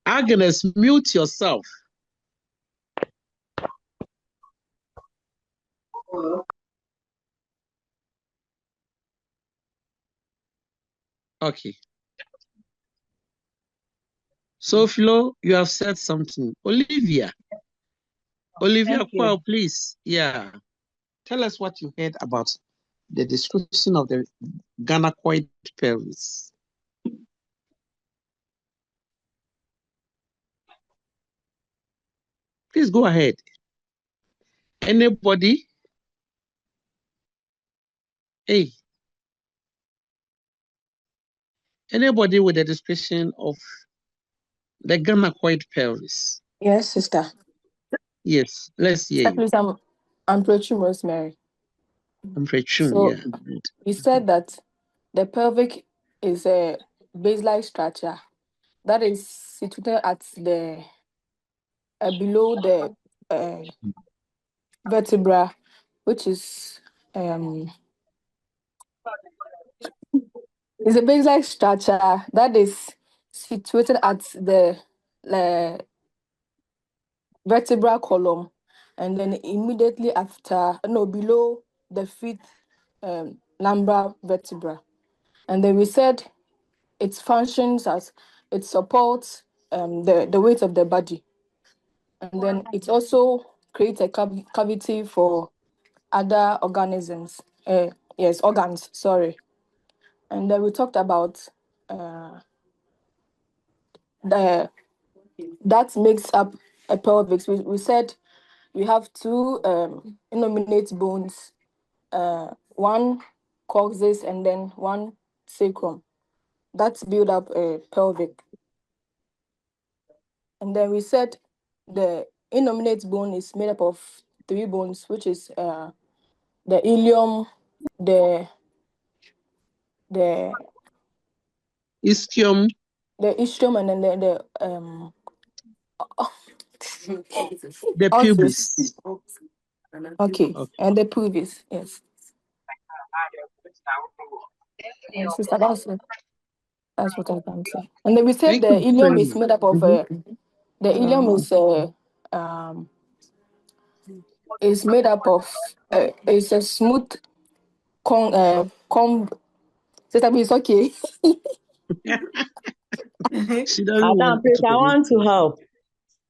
Agnes, mute yourself. Okay. So, Flo, you have said something. Olivia, Quell, please. Yeah. Tell us what you heard about the description of the gynecoid pelvis. Please go ahead. Anybody? Hey. Anybody with a description of the gynecoid pelvis? Yes, sister. Yes, let's hear you. Please, I'm Preaching Rosemary. I'm Preaching, so, yeah. We said that the pelvic is a base-like structure that is situated at the below the vertebra, which is a base-like structure that is situated at the vertebral column, and then immediately after, below the fifth lumbar vertebra. And then we said it functions as it supports the weight of the body. And then it also creates a cavity for other organisms. Organs, sorry. And then we talked about that makes up a pelvis. We said we have two innominate bones, one coccyx and then one sacrum. That's build up a pelvic. And then we said the innominate bone is made up of three bones, which is the ilium, the ischium, and then the pubis. Okay, and the pubis, yes. Sister, that's what I can say. And then we said the ilium is made up of the ilium is made up of it's a smooth comb. Sister, it's okay. Madam, please, I want to help.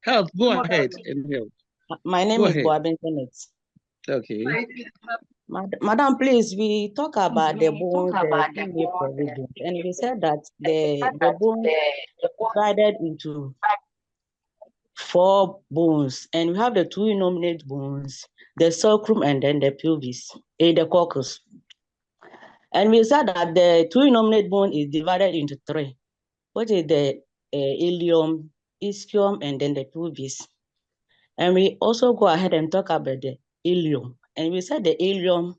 Help, go ahead and help. My name is Boabin Bennett. Okay. Madam, please, we talk about the bones, and we said that the bone divided into 4 bones, and we have the 2 innominate bones, the sacrum and then the pelvis, the coccyx. And we said that the 2 innominate bone is divided into 3, which is the ilium, ischium, and then the pubis. And we also go ahead and talk about the ilium. And we said the ilium,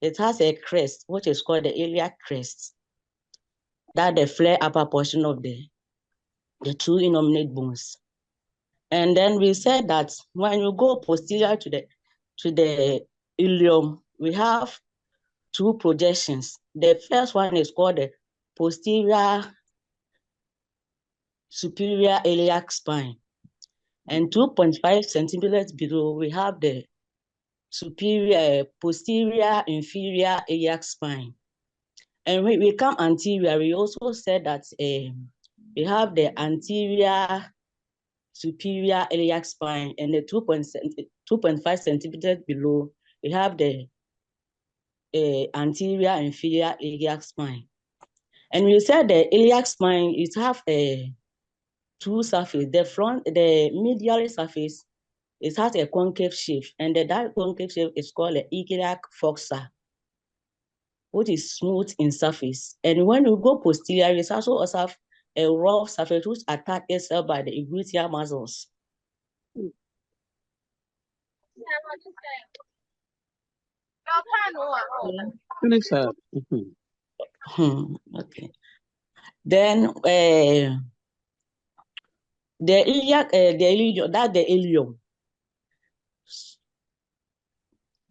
it has a crest, which is called the iliac crest. That's the flare upper portion of the 2 innominate bones. And then we said that when you go posterior to the ilium, we have 2 projections. The first one is called the posterior superior iliac spine. And 2.5 centimeters below, we have the posterior inferior iliac spine. And when we come anterior, we also said that we have the anterior superior iliac spine, and the 2.5 centimeters below, we have the anterior inferior iliac spine. And we said the iliac spine, it have 2 surfaces. The medial surface, it has a concave shape, and that concave shape is called the iliac fossa, which is smooth in surface. And when you go posterior, it also have a rough surface which attached itself by the gluteal muscles. Okay. Then the ilium, that's the ilium.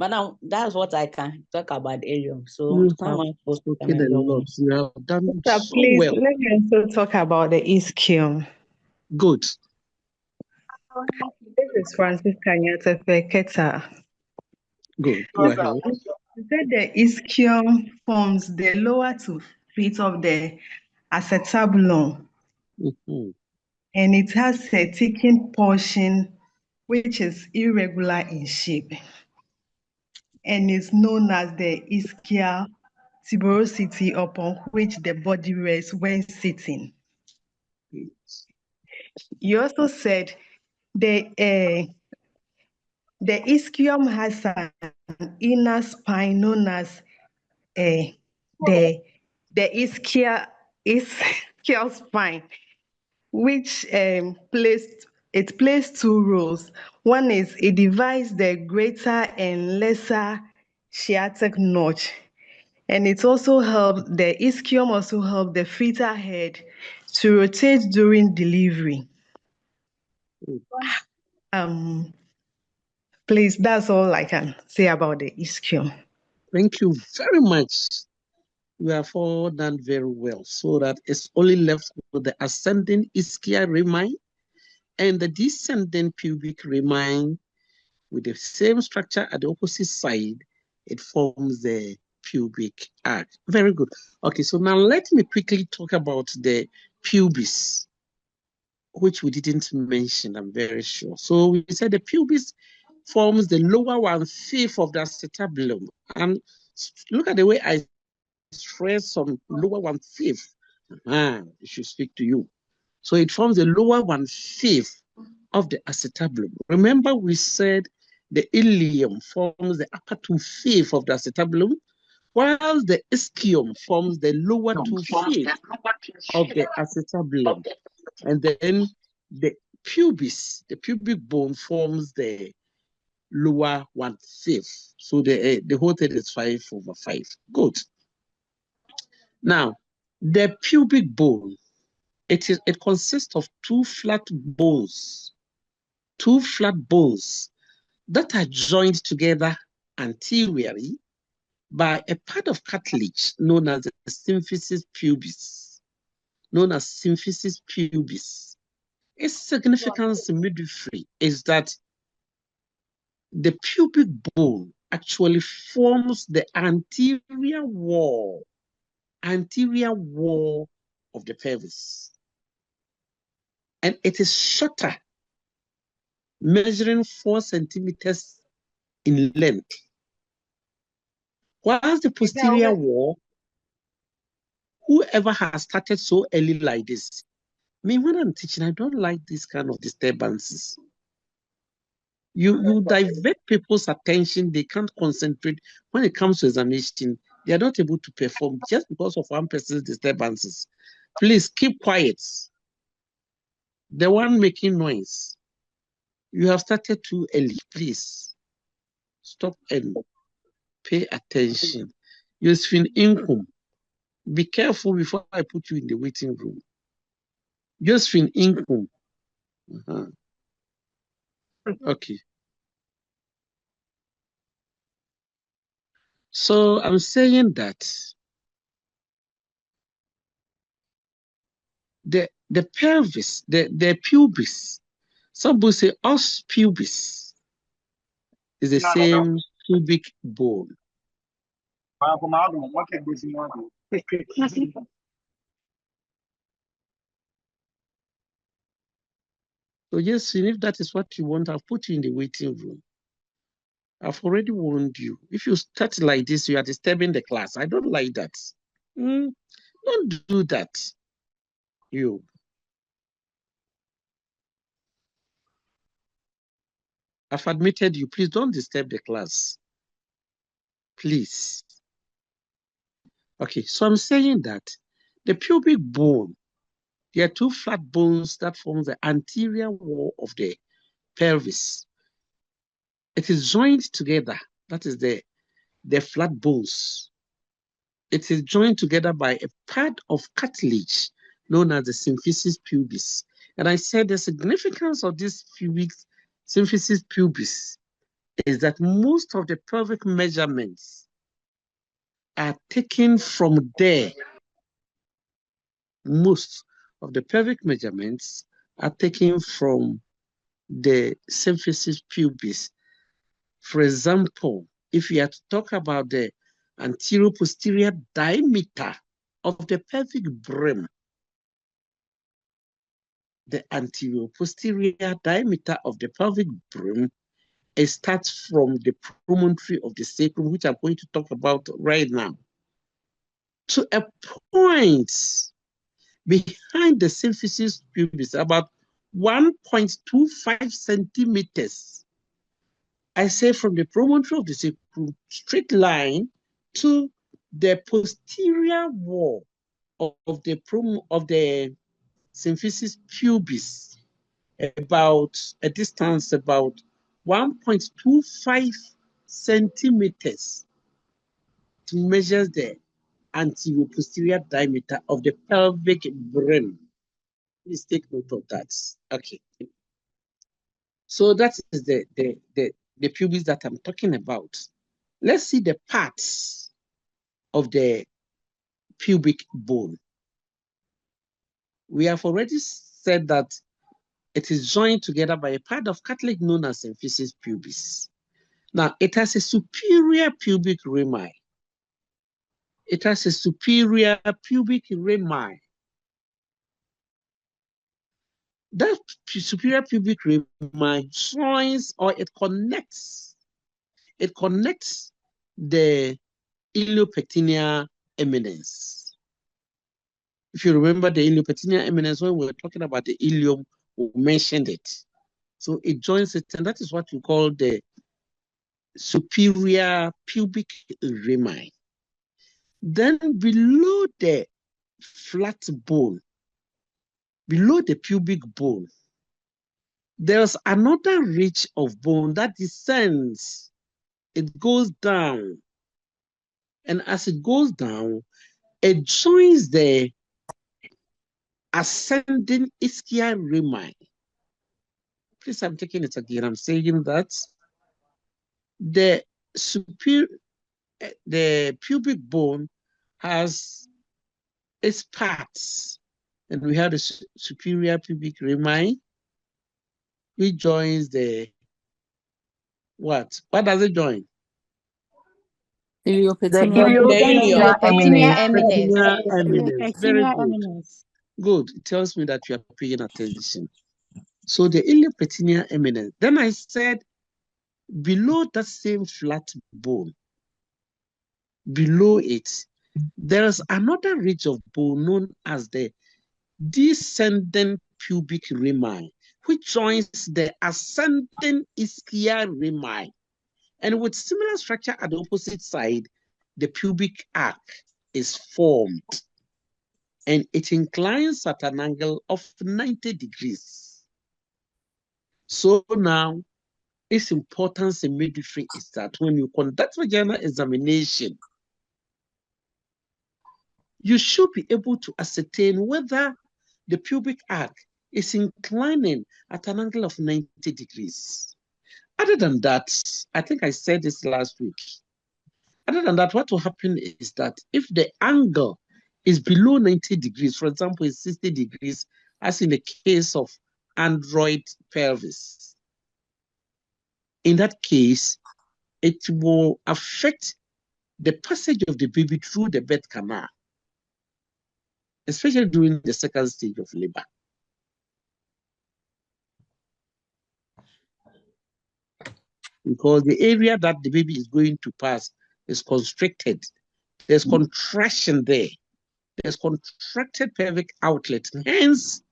Madam, that's what I can talk about the ileum. So You have someone supposed to come spoken and a join lot. me. You have done Sir, so please well. let me also talk about the ischium. Good. This is Francisca Nyatefeketa. Good. Go ahead. He said the ischium forms the lower two feet of the acetabulum, Mhm. and it has a thickened portion which is irregular in shape and is known as the ischial tuberosity upon which the body rests when sitting. You also said the ischium has an inner spine known as the ischial spine, which plays two roles. One is it divides the greater and lesser sciatic notch, and it also helps the ischium also help the fetal head to rotate during delivery. Please, that's all I can say about the ischium. Thank you very much. You have all done very well. So that it's only left with the ascending ischial rami and the descending pubic rami with the same structure at the opposite side. It forms the pubic arch. Very good. Okay, so now let me quickly talk about the pubis, which we didn't mention, I'm very sure. So we said the pubis forms the lower 1/5 of the acetabulum. And look at the way I stress some lower 1/5. It should speak to you. So it forms the lower 1/5 of the acetabulum. Remember we said the ileum forms the upper 2/5 of the acetabulum, while the ischium forms the lower 2/5 of the acetabulum. And then the pubis, the pubic bone forms the lower 1/5. So the whole thing is 5/5. Good. Now, the pubic bone, it consists of two flat bones that are joined together anteriorly by a part of cartilage known as the symphysis pubis. Its significance in midwifery is that the pubic bone actually forms the anterior wall of the pelvis. And it is shorter, measuring 4 centimeters in length. Whilst the posterior wall, whoever has started so early like this, me, when I'm teaching, I don't like this kind of disturbances. You divert people's attention, they can't concentrate. When it comes to examination, they are not able to perform just because of one person's disturbances. Please keep quiet. The one making noise, you have started too early. Please stop and pay attention. Josephine Inkum, be careful before I put you in the waiting room. Josephine Inkum. Okay. So I'm saying that the pelvis, the pubis, some people say os pubis is the same pubic bone. So yes, if that is what you want, I'll put you in the waiting room. I've already warned you. If you start like this, you are disturbing the class. I don't like that. Don't do that. You. I've admitted you. Please don't disturb the class. Please. Okay, so I'm saying that the pubic bone, there are two flat bones that form the anterior wall of the pelvis. It is joined together. That is the flat bones. It is joined together by a part of cartilage known as the symphysis pubis. And I said the significance of this symphysis pubis is that most of the pelvic measurements are taken from there. Most of the pelvic measurements are taken from the symphysis pubis. For example, if you are to talk about the anterior-posterior diameter of the pelvic brim, the anterior-posterior diameter of the pelvic brim, it starts from the promontory of the sacrum, which I'm going to talk about right now, to a point behind the symphysis pubis, about 1.25 centimeters. I say from the promontory of the sacrum, straight line to the posterior wall of the symphysis pubis, about a distance about 1.25 centimeters to measure the anterior-posterior diameter of the pelvic brim. Please take note of that. Okay. So that is the pubis that I'm talking about. Let's see the parts of the pubic bone. We have already said that it is joined together by a part of cartilage known as symphysis pubis. Now, it has a superior pubic rami. It has a superior pubic rami. That superior pubic rami joins, or it connects the iliopectineal eminence. If you remember the iliopectineal eminence, when we were talking about the ilium, we mentioned it. So it joins it, and that is what we call the superior pubic rami. Then below the flat bone, below the pubic bone, there's another ridge of bone that descends. It goes down. And as it goes down, it joins the ascending ischial rami. Please, I'm taking it again. I'm saying that the pubic bone has its parts, and we have the superior pubic rami, which joins the what? What does it join? Iliopectineal eminence. Very good. Good. It tells me that you are paying attention. So the iliopectineal eminence. Then I said below that same flat bone, below it, there's another ridge of bone known as the descending pubic rami, which joins the ascending ischial rami. And with similar structure at the opposite side, the pubic arc is formed, and it inclines at an angle of 90 degrees. So now, its importance in midwifery is that when you conduct vaginal examination, you should be able to ascertain whether the pubic arc is inclining at an angle of 90 degrees. Other than that, I think I said this last week. Other than that, what will happen is that if the angle is below 90 degrees, for example, it's 60 degrees, as in the case of android pelvis, in that case, it will affect the passage of the baby through the birth canal, especially during the second stage of labor. Because the area that the baby is going to pass is constricted. There's contraction there. There's contracted pelvic outlet. Hence,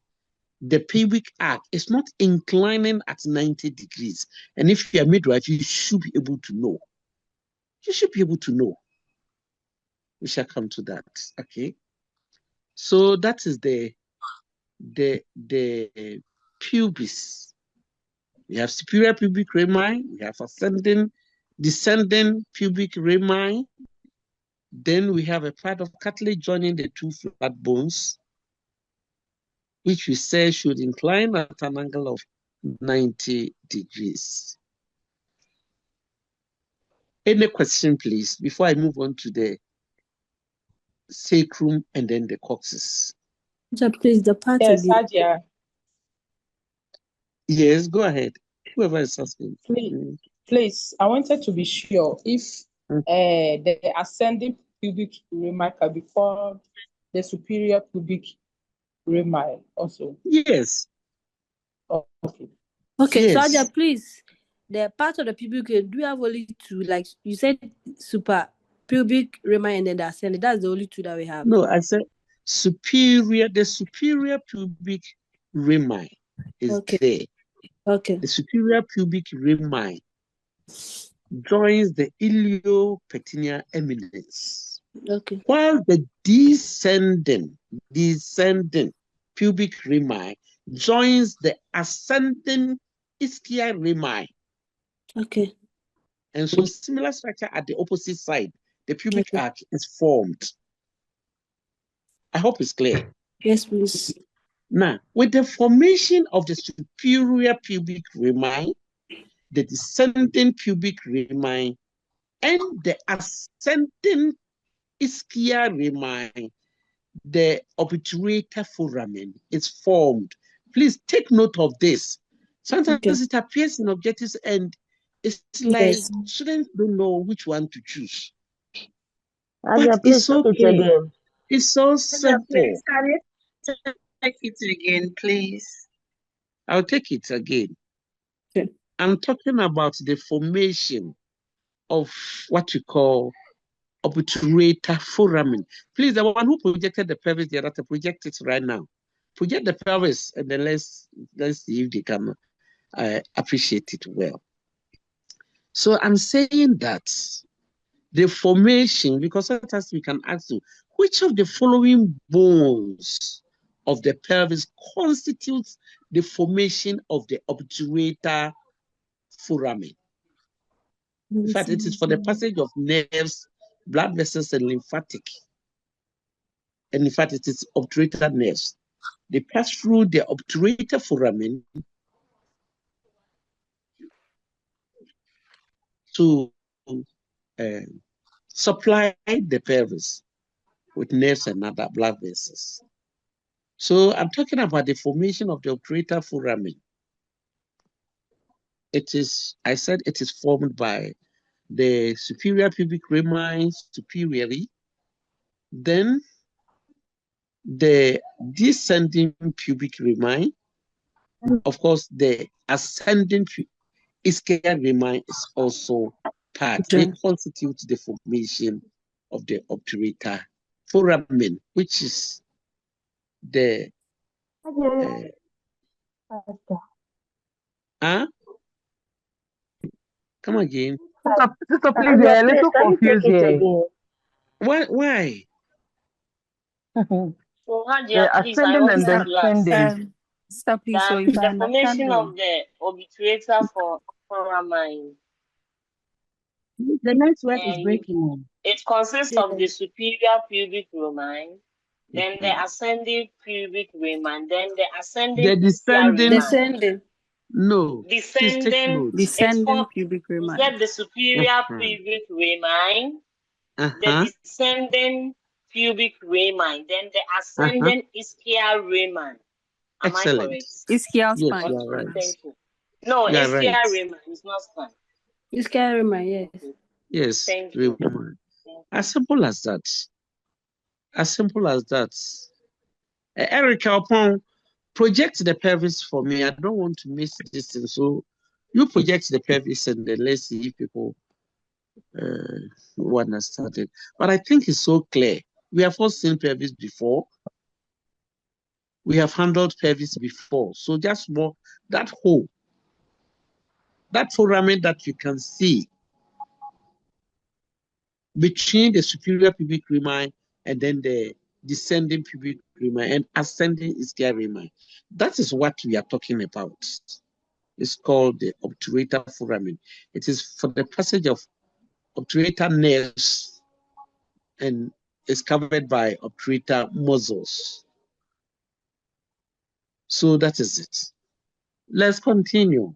the pubic arc is not inclining at 90 degrees. And if you're a midwife, you should be able to know. You should be able to know. We shall come to that, okay? So that is the pubis. We have superior pubic rami, we have ascending, descending pubic rami. Then we have a part of cartilage joining the two flat bones, which we say should incline at an angle of 90 degrees. Any question, please, before I move on to the sacrum and then the coccyx? Please, the part Yes, again. HAJIA. Yes, go ahead. Whoever is asking. Please, I wanted to be sure if the ascending pubic rami can be formed the superior pubic rami also. Yes. Oh, okay. Okay, Yes. so HAJIA, please, the part of the pubic, do you have only two? Like you said, super pubic rami and then the ascending. That's the only two that we have. No, I said superior. The superior pubic rami is there. Okay. The superior pubic rami joins the iliopectineal eminence. Okay. While the descending pubic rami joins the ascending ischial rami. Okay. And so similar structure at the opposite side, the pubic arch is formed. I hope it's clear. Yes, please. Now, with the formation of the superior pubic rami, the descending pubic rami, and the ascending ischial rami, the obturator foramen is formed. Please take note of this. Sometimes it appears in objectives and it's like students don't know which one to choose. HAJIA, But please it's so take it clear. again. It's so simple. Please, can you take it again, please? I'll take it again. Okay. I'm talking about the formation of what you call obturator foramen. Please, the one who projected the pelvis, the other project it right now. Project the pelvis, and then let's see if they can appreciate it well. So I'm saying that the formation, because sometimes we can ask you, which of the following bones of the pelvis constitutes the formation of the obturator foramen? In fact, it is for the passage of nerves, blood vessels, and lymphatic. And in fact, it is obturator nerves. They pass through the obturator foramen to supply the pelvis with nerves and other blood vessels. So I'm talking about the formation of the obturator foramen. It is, I said it is formed by the superior pubic rami superiorly, then the descending pubic rami, of course, the ascending ischial rami is also part. They constitute the formation of the obturator foramen, which is the come again. Sister, please, we are a little confused here. Why? So The HAJIA, please, I ascending want and to descending. Stop, please. So if I the formation understand of the obturator foramen. The network is breaking. It consists of the superior pubic rami, then the ascending pubic rami, then the ascending ischial rami. Descending. No. Descending. Descending pubic rami. You said the superior pubic rami, the descending pubic rami, then the ascending ischial rami. Am I correct? Ischial spine. Yes, you are right. Thank you. No, ischial rami is not spine. Ischial rami, yes. Yes. Thank you. As simple as that. As simple as that. Erica, upon project the pelvis for me. I don't want to miss this thing. So you project the pelvis and then let's see if people understand it. But I think it's so clear. We have all seen pelvis before. We have handled pelvis before. So just more that hole, that foramen that you can see between the superior pubic rami and then the descending pubic rami and ascending ischial rami. That is what we are talking about. It's called the obturator foramen. It is for the passage of obturator nerves and is covered by obturator muscles. So that is it. Let's continue.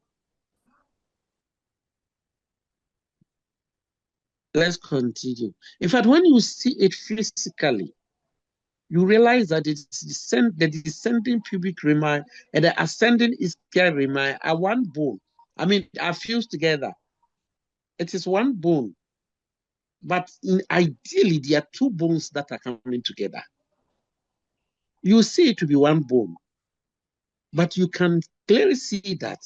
Let's continue. In fact, when you see it physically, you realize that the descending pubic rami and the ascending ischial rami are one bone. I mean, are fused together. It is one bone. But ideally, there are two bones that are coming together. You see it to be one bone, but you can clearly see that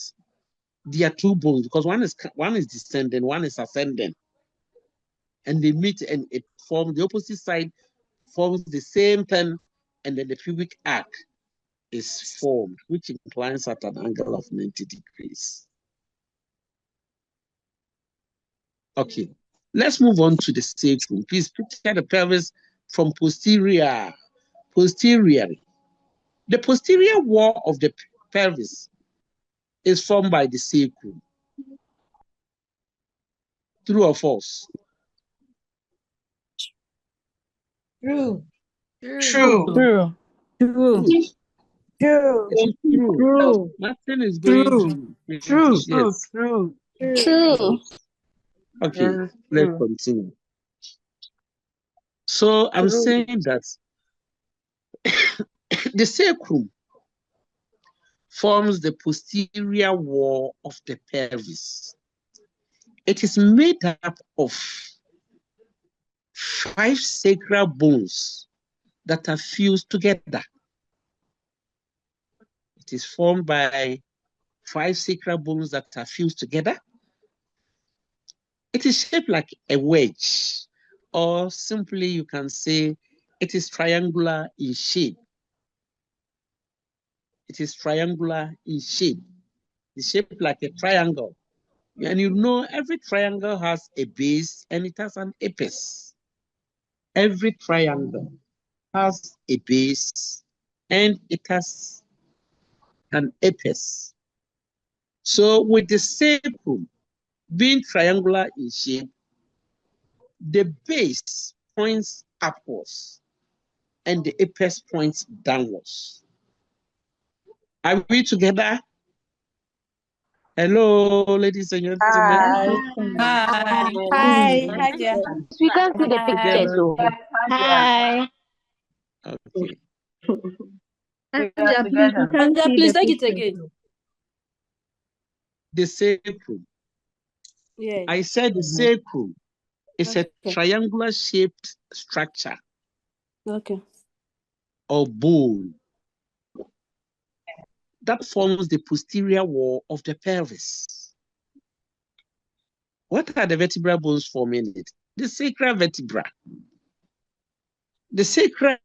there are two bones because one is descending, one is ascending, and they meet and it forms the opposite side forms the same thing, and then the pubic arc is formed, which inclines at an angle of 90 degrees. Okay, let's move on to the sacrum. Please picture the pelvis from posteriorly. The posterior wall of the pelvis is formed by the sacrum. True or false? True. True. True. True. True. It is true. True. Nothing is going to. True. Yes. True. True. Okay, let's continue. So I'm saying that the sacrum forms the posterior wall of the pelvis. It is made up of 5 sacral bones that are fused together. It is formed by 5 sacral bones that are fused together. It is shaped like a wedge, or simply you can say it is triangular in shape. It is triangular in shape. It's shaped like a triangle. And you know, every triangle has a base and it has an apex. Every triangle has a base and it has an apex. So with the sacrum being triangular in shape, the base points upwards and the apex points downwards. Are we together? Hello, ladies and gentlemen. Hi. Hi. We can see the picture too. Hi. Okay. Anja, please take it again. The sacrum. Yes. I said the sacrum is a triangular shaped structure or bone that forms the posterior wall of the pelvis. What are the vertebral bones forming it? The sacral vertebra. The sacral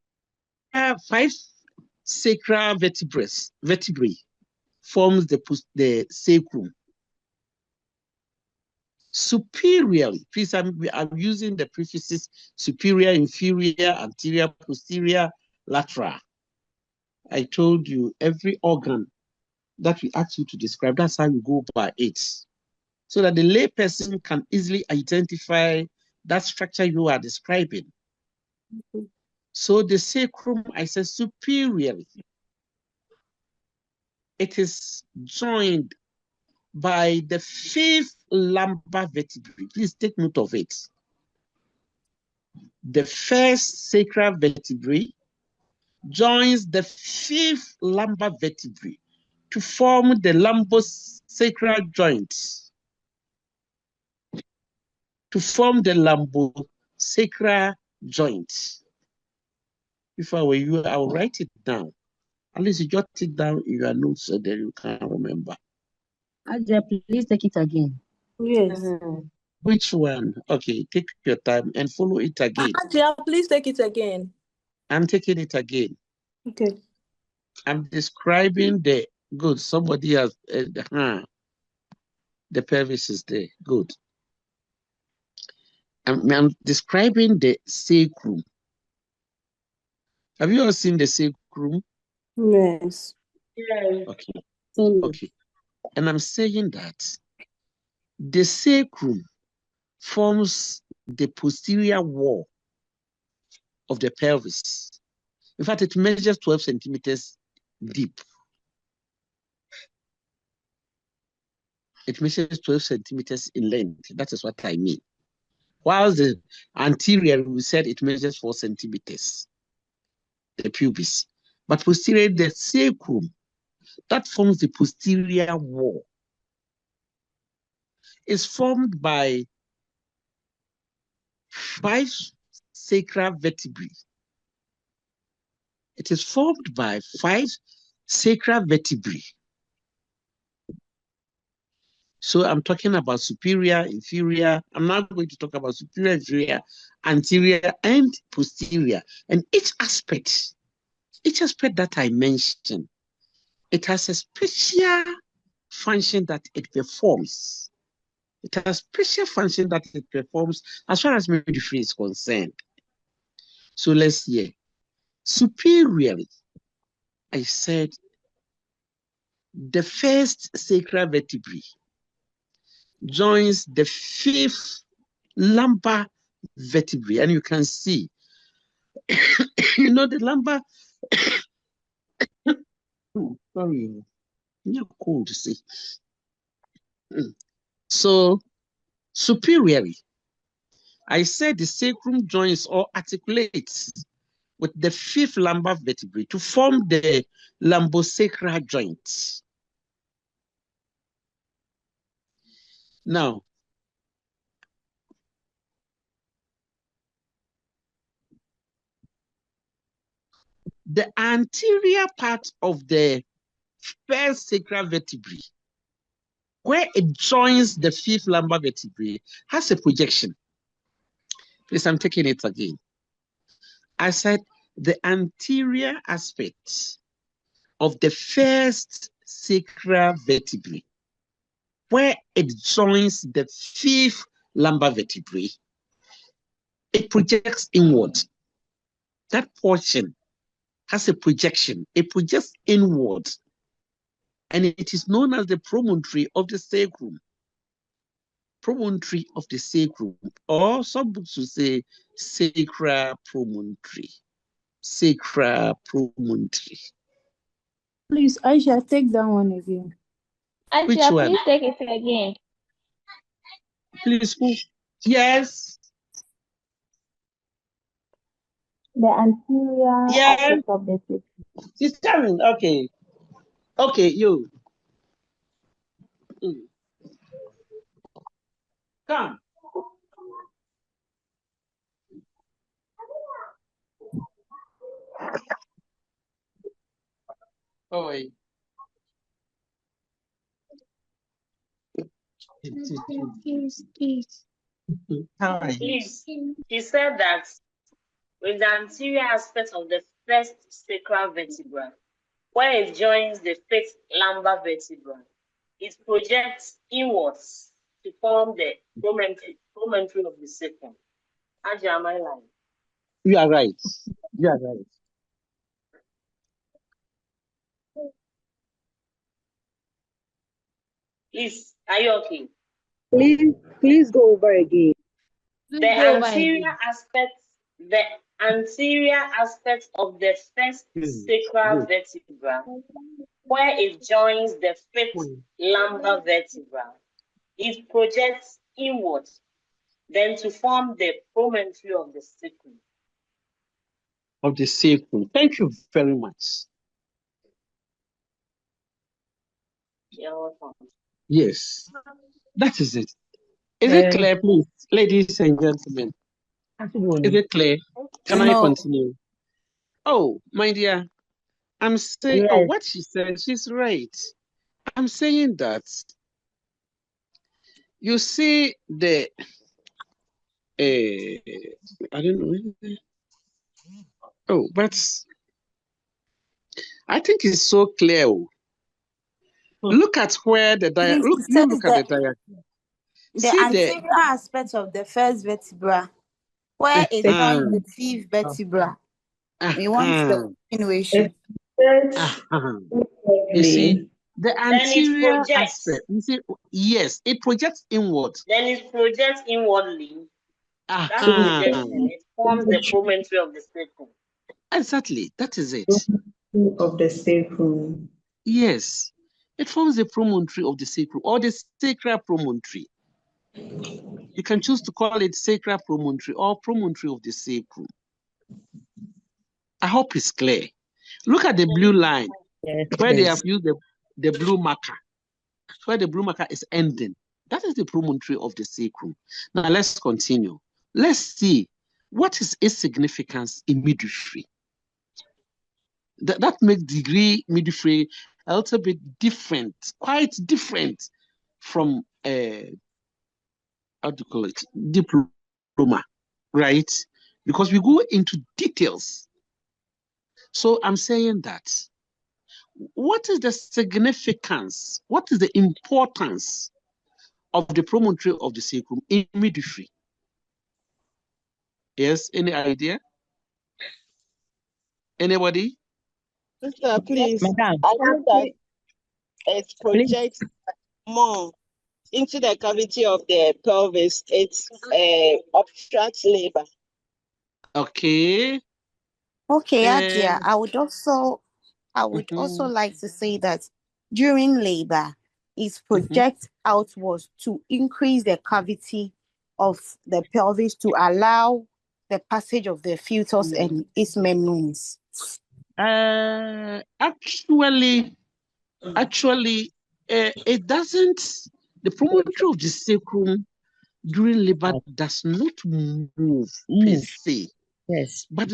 5 sacral vertebrae forms the sacrum. Superiorly, please, I'm using the prefixes superior, inferior, anterior, posterior, lateral. I told you every organ that we ask you to describe, that's how you go by it. So that the layperson can easily identify that structure you are describing. So the sacrum, I said superiorly. It is joined by the 5th lumbar vertebrae. Please take note of it. The first sacral vertebrae joins the 5th lumbar vertebrae to form the lumbosacral joint. To form the lumbosacral joint. If I were you, I would write it down. At least you jot it down in your notes so that you can remember. Ajay, please take it again. Yes. Which one? Okay, take your time and follow it again. Anja, please take it again. I'm taking it again. Okay. I'm describing the good. Somebody has the pelvis is there. Good. I'm describing the sacrum. Have you all seen the sacrum? Yes. Okay. Okay. And I'm saying that the sacrum forms the posterior wall of the pelvis. In fact, it measures 12 centimeters deep. It measures 12 centimeters in length. That is what I mean. While the anterior, we said it measures 4 centimeters, the pubis. But posterior, the sacrum, that forms the posterior wall, is formed by 5 sacral vertebrae. It is formed by 5 sacral vertebrae. So I'm talking about superior, inferior. I'm now going to talk about superior, inferior, anterior, and posterior. And each aspect that I mentioned, it has a special function that it performs. It has special function that it performs as far as midwifery is concerned. So let's hear. Superiorly, I said the first sacral vertebrae joins the 5th lumbar vertebrae, and you can see, you know, the lumbar. Sorry, you're cold to see. So, superiorly, I said the sacrum joins or articulates with the 5th lumbar vertebrae to form the lumbosacral joint. Now, the anterior part of the first sacral vertebrae, where it joins the 5th lumbar vertebrae, has a projection. Please, I'm taking it again. I said the anterior aspect of the first sacral vertebrae, where it joins the 5th lumbar vertebrae, it projects inward. That portion has a projection. It projects inward, and it is known as the promontory of the sacrum. Promontory of the sacrum, or some books will say sacral promontory. Sacral promontory. Please, Aisha, take that one again. Which Aisha, one? please take it again. Please, who? Yes. The anterior aspect of the sacrum. She's coming. Okay. Okay, you. Come. Oh, wait. Please, he said that with the anterior aspect of the first sacral vertebra, where it joins the 5th lumbar vertebra, it projects inwards to form the promontory of the sacrum. HAJIA, am I lying? You are right. You are right. Please, are you okay? Please go over again. The anterior aspect of the first sacral vertebra, where it joins the 5th lumbar vertebra, it projects inward, then to form the promontory of the sacrum. Of the sacrum. Thank you very much. You're welcome. Yes, that is it. Is it clear, please, ladies and gentlemen? Is it clear? Can I continue? Oh, my dear, I'm saying, oh, what she said, she's right. I'm saying that you see the, I don't know. Oh, but I think it's so clear. Look at where the diagram, look at the diagram. The anterior aspect of the first vertebra, where it joins the 5th vertebra. We want the continuation. You see, the anterior aspect, you see, yes, it projects inward. Then it projects inwardly. That's projection. It forms the promontory of the sacrum. Exactly, that is it. Of the sacrum. Yes, it forms the promontory of the sacrum, or the sacral promontory. You can choose to call it sacral promontory or promontory of the sacrum. I hope it's clear. Look at the blue line where they have used the blue marker, where the blue marker is ending. That is the promontory of the sacrum. Now let's continue. Let's see what is its significance in midwifery. That makes degree midwifery a little bit different, quite different from how to call it, diploma, right? Because we go into details. So I'm saying that, what is the significance? What is the importance of the promontory of the sacrum in midwifery? Yes, any idea? Anybody? Sister, please. Madam. I think that it projects more into the cavity of the pelvis. It obstructs labor. Okay. Okay, Ajia, I would also like to say that during labor, it projects outwards to increase the cavity of the pelvis to allow the passage of the fetus and its membranes. Actually, it doesn't. The promontory of the sacrum during labor does not move per se. Yes. But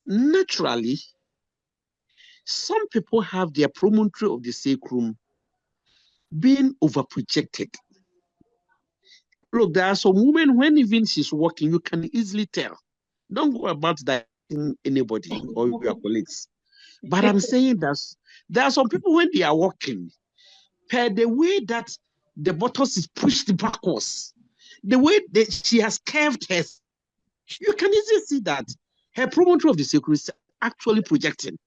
naturally, some people have their promontory of the sacrum being overprojected. Look, there are some women, when even she's walking, you can easily tell. Don't go about that in anybody or your colleagues. But I'm saying that there are some people, when they are walking, per the way that the buttocks is pushed backwards, the way that she has curved her, you can easily see that her promontory of the sacrum is actually projecting.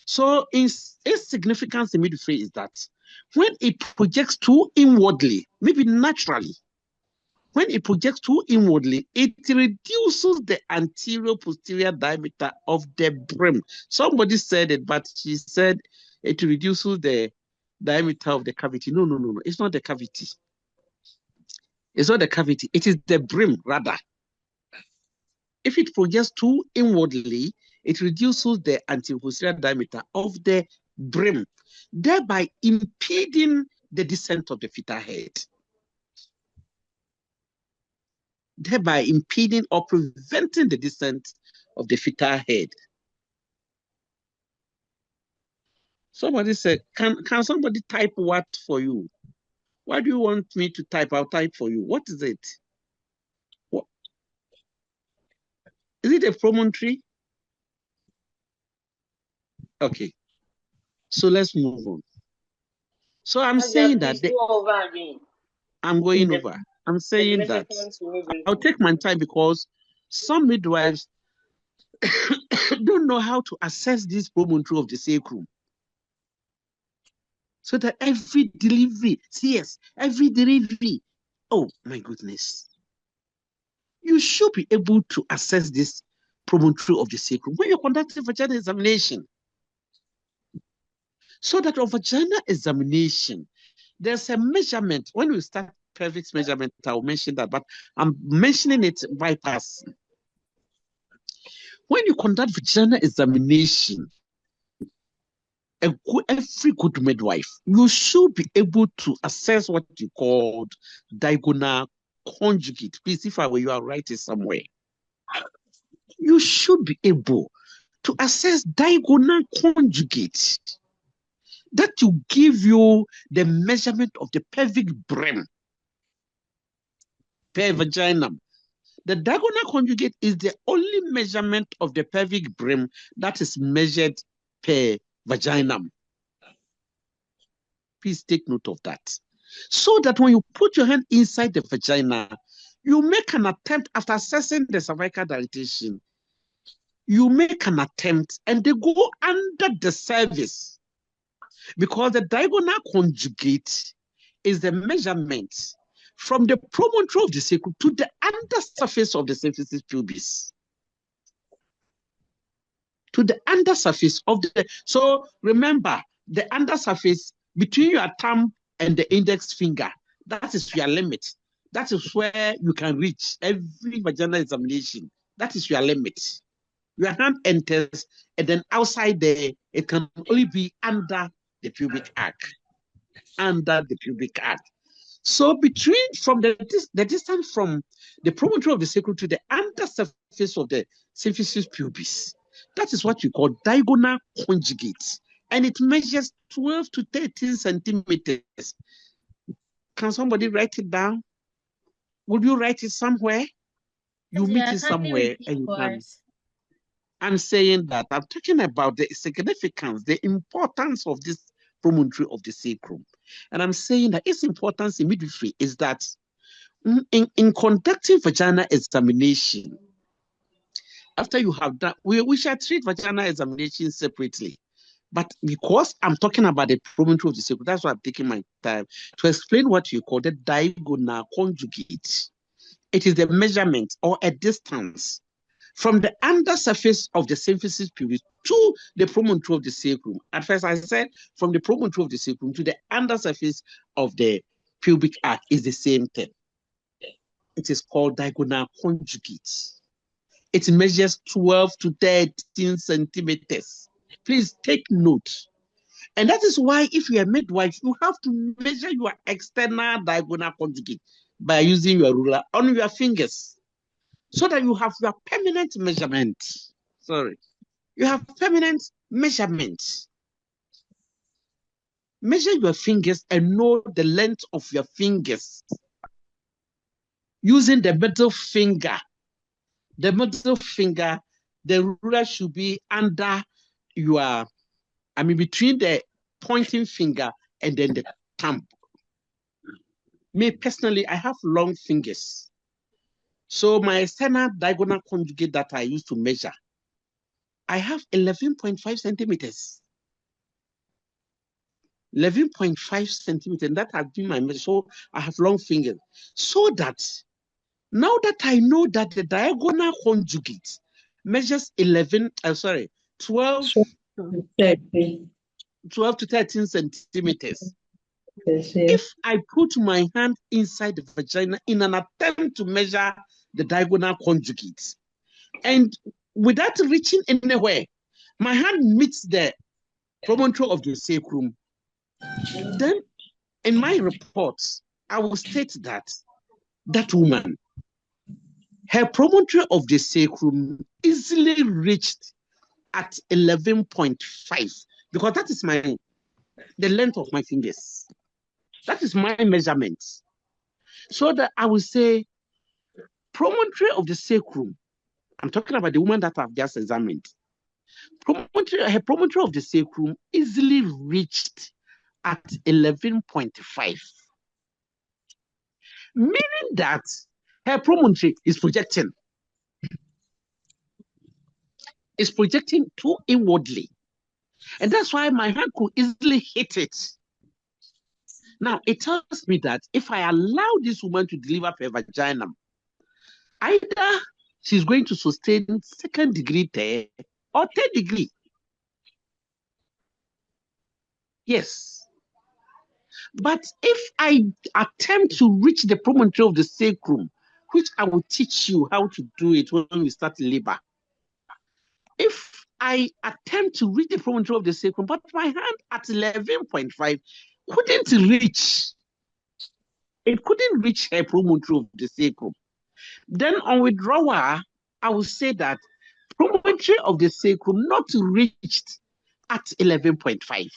So its significance in midwifery is that when it projects too inwardly, maybe naturally, when it projects too inwardly, it reduces the anterior posterior diameter of the brim. Somebody said it, but she said it reduces the diameter of the cavity. No. It's not the cavity. It's not the cavity. It is the brim, rather. If it projects too inwardly, it reduces the anterior posterior diameter of the brim, thereby impeding the descent of the fetal head. Thereby impeding or preventing the descent of the fetal head. Somebody said, can somebody type what for you? What do you want me to type? I'll type for you. What is it? What? Is it a promontory? Okay. So let's move on. So I'm saying that I'm going over. I'm saying that I'll take my time because some midwives don't know how to assess this promontory of the sacrum. So that every delivery, oh my goodness, you should be able to assess this promontory of the sacrum when you're conducting vaginal examination. So that on vaginal examination, there's a measurement. When we start pelvic measurement, I'll mention that, but I'm mentioning it bypass. When you conduct vaginal examination, every good midwife, you should be able to assess what you call diagonal conjugate. Please, if I were you, I'll write it somewhere. You should be able to assess diagonal conjugate. That will give you the measurement of the pelvic brim per vaginum. The diagonal conjugate is the only measurement of the pelvic brim that is measured per vaginum. Please take note of that. So that when you put your hand inside the vagina, you make an attempt after assessing the cervical dilatation. You make an attempt and they go under the cervix because the diagonal conjugate is the measurement from the promontory of the sacrum to the undersurface of the symphysis pubis. To the undersurface of the, so remember, the undersurface between your thumb and the index finger. That is your limit. That is where you can reach every vaginal examination. That is your limit. Your hand enters, and then outside there, it can only be under the pubic arc. Under the pubic arc. So from the distance from the promontory of the sacrum to the undersurface of the symphysis pubis, that is what you call diagonal conjugate. And it measures 12 to 13 centimeters. Can somebody write it down? Would you write it somewhere? You meet it somewhere and you can. I'm saying that I'm talking about the significance, the importance of this promontory of the sacrum. And I'm saying that its importance in midwifery is that in conducting vaginal examination, after you have done, we shall treat vaginal examination separately. But because I'm talking about the promontory of the sacrum, that's why I'm taking my time to explain what you call the diagonal conjugate. It is the measurement or a distance from the undersurface of the symphysis pubis to the promontory of the sacrum. At first, I said from the promontory of the sacrum to the undersurface of the pubic arc is the same thing. It is called diagonal conjugate. It measures 12 to 13 centimeters. Please take note. And that is why if you're a midwife, you have to measure your external diagonal conjugate by using your ruler on your fingers, so that you have your permanent measurement. Sorry. You have permanent measurement. Measure your fingers and know the length of your fingers. Using the middle finger. The middle finger, the ruler should be under your, between the pointing finger and then the thumb. Me personally, I have long fingers. So my external diagonal conjugate that I use to measure, I have 11.5 centimeters. 11.5 centimeters, and that has been my measure. So I have long fingers. So that now that I know that the diagonal conjugate measures 12 to 13 centimeters. If I put my hand inside the vagina in an attempt to measure the diagonal conjugate, and without reaching anywhere, my hand meets the promontory of the sacrum, then in my reports, I will state that that woman, her promontory of the sacrum easily reached at 11.5, because that is the length of my fingers. That is my measurement. So that I will say, promontory of the sacrum, I'm talking about the woman that I've just examined. Her promontory of the sacrum easily reached at 11.5. Meaning that her promontory is projecting. It's projecting too inwardly. And that's why my hand could easily hit it. Now, it tells me that if I allow this woman to deliver her vagina, either she's going to sustain second degree tear or third degree. Yes. But if I attempt to reach the promontory of the sacrum, which I will teach you how to do it when we start labor. If I attempt to reach the promontory of the sacrum, but my hand at 11.5 couldn't reach. It couldn't reach her promontory of the sacrum. Then on withdrawal, I will say that promontory of the sacrum not reached at 11.5.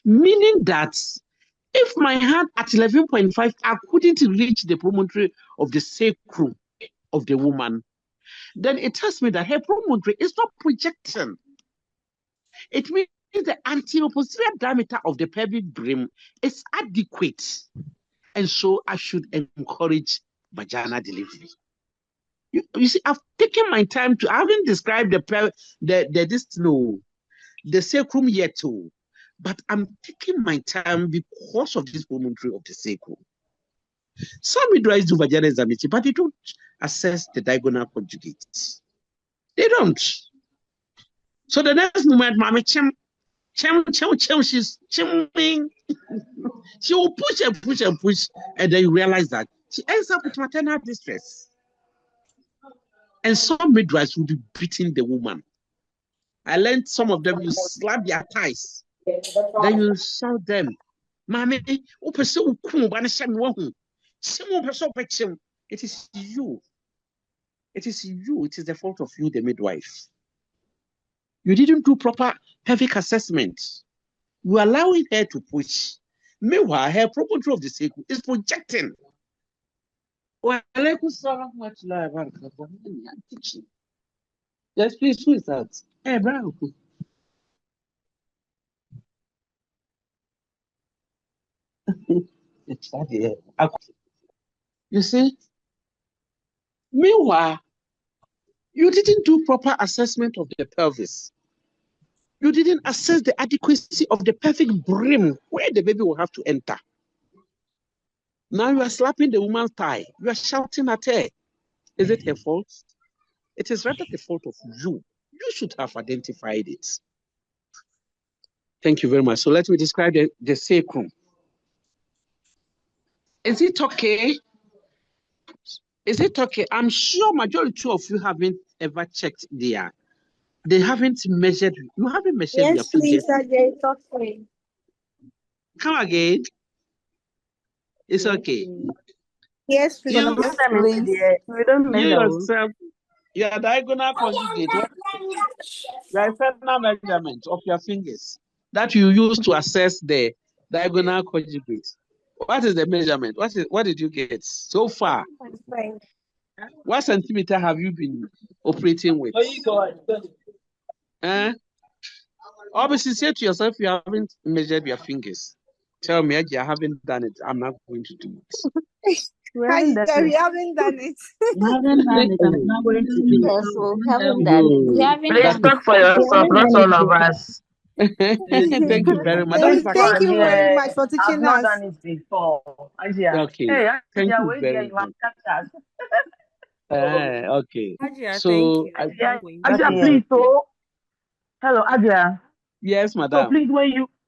Meaning that if my hand at 11.5, I couldn't reach the promontory of the sacrum of the woman, then it tells me that her promontory is not projecting. It means the anterior-posterior diameter of the pelvic brim is adequate. And so I should encourage vaginal delivery. You see, I've taken my time to, I haven't described the sacrum yet too, but I'm taking my time because of this promontory of the sacrum. Some midwives do vaginal examination, but they don't assess the diagonal conjugates. They don't. So the next moment, Mama Chem, She's chimming. She will push and push and push, and then you realize that she ends up with maternal distress. And some midwives will be beating the woman. I learned some of them, you slap their thighs. Then you shout them, Mommy, it is you. It is you. It is the fault of you, the midwife. You didn't do proper pelvic assessment. You are allowing her to push. Meanwhile, her property of the cycle is projecting. Well, yes, please, who is that? Hey, Brown. You see? Meanwhile, you didn't do proper assessment of the pelvis. You didn't assess the adequacy of the pelvic brim where the baby will have to enter. Now you are slapping the woman's thigh. You are shouting at her. Is it her fault? It is rather the fault of you. You should have identified it. Thank you very much. So let me describe the sacrum. Is it okay? Is it okay? I'm sure majority of you haven't ever checked there. They haven't measured. You haven't measured your Yes, please, fingers. it's okay. Come again. It's okay. Yes, please. You don't yourself, your diagonal conjugate, your final measurement of your fingers that you use to assess the diagonal conjugate. What is the measurement? What did you get so far? What centimeter have you been operating with? Obviously, say to yourself, you haven't measured your fingers. Tell me, I haven't done it. I'm not going to do it. We haven't done it. haven't done it. We haven't done it. I'm not going to do it. Yes, we haven't done it. We haven't Please done talk it. for yourself, not all of us. Thank you very much. Thank you very much for I've teaching not us. done it before. Okay. Hey, Thank you wait very there, you have much. cut us. Okay. Ajia, So, thank you. Ajia, please, so hello, Ajia. yes, So madam. please,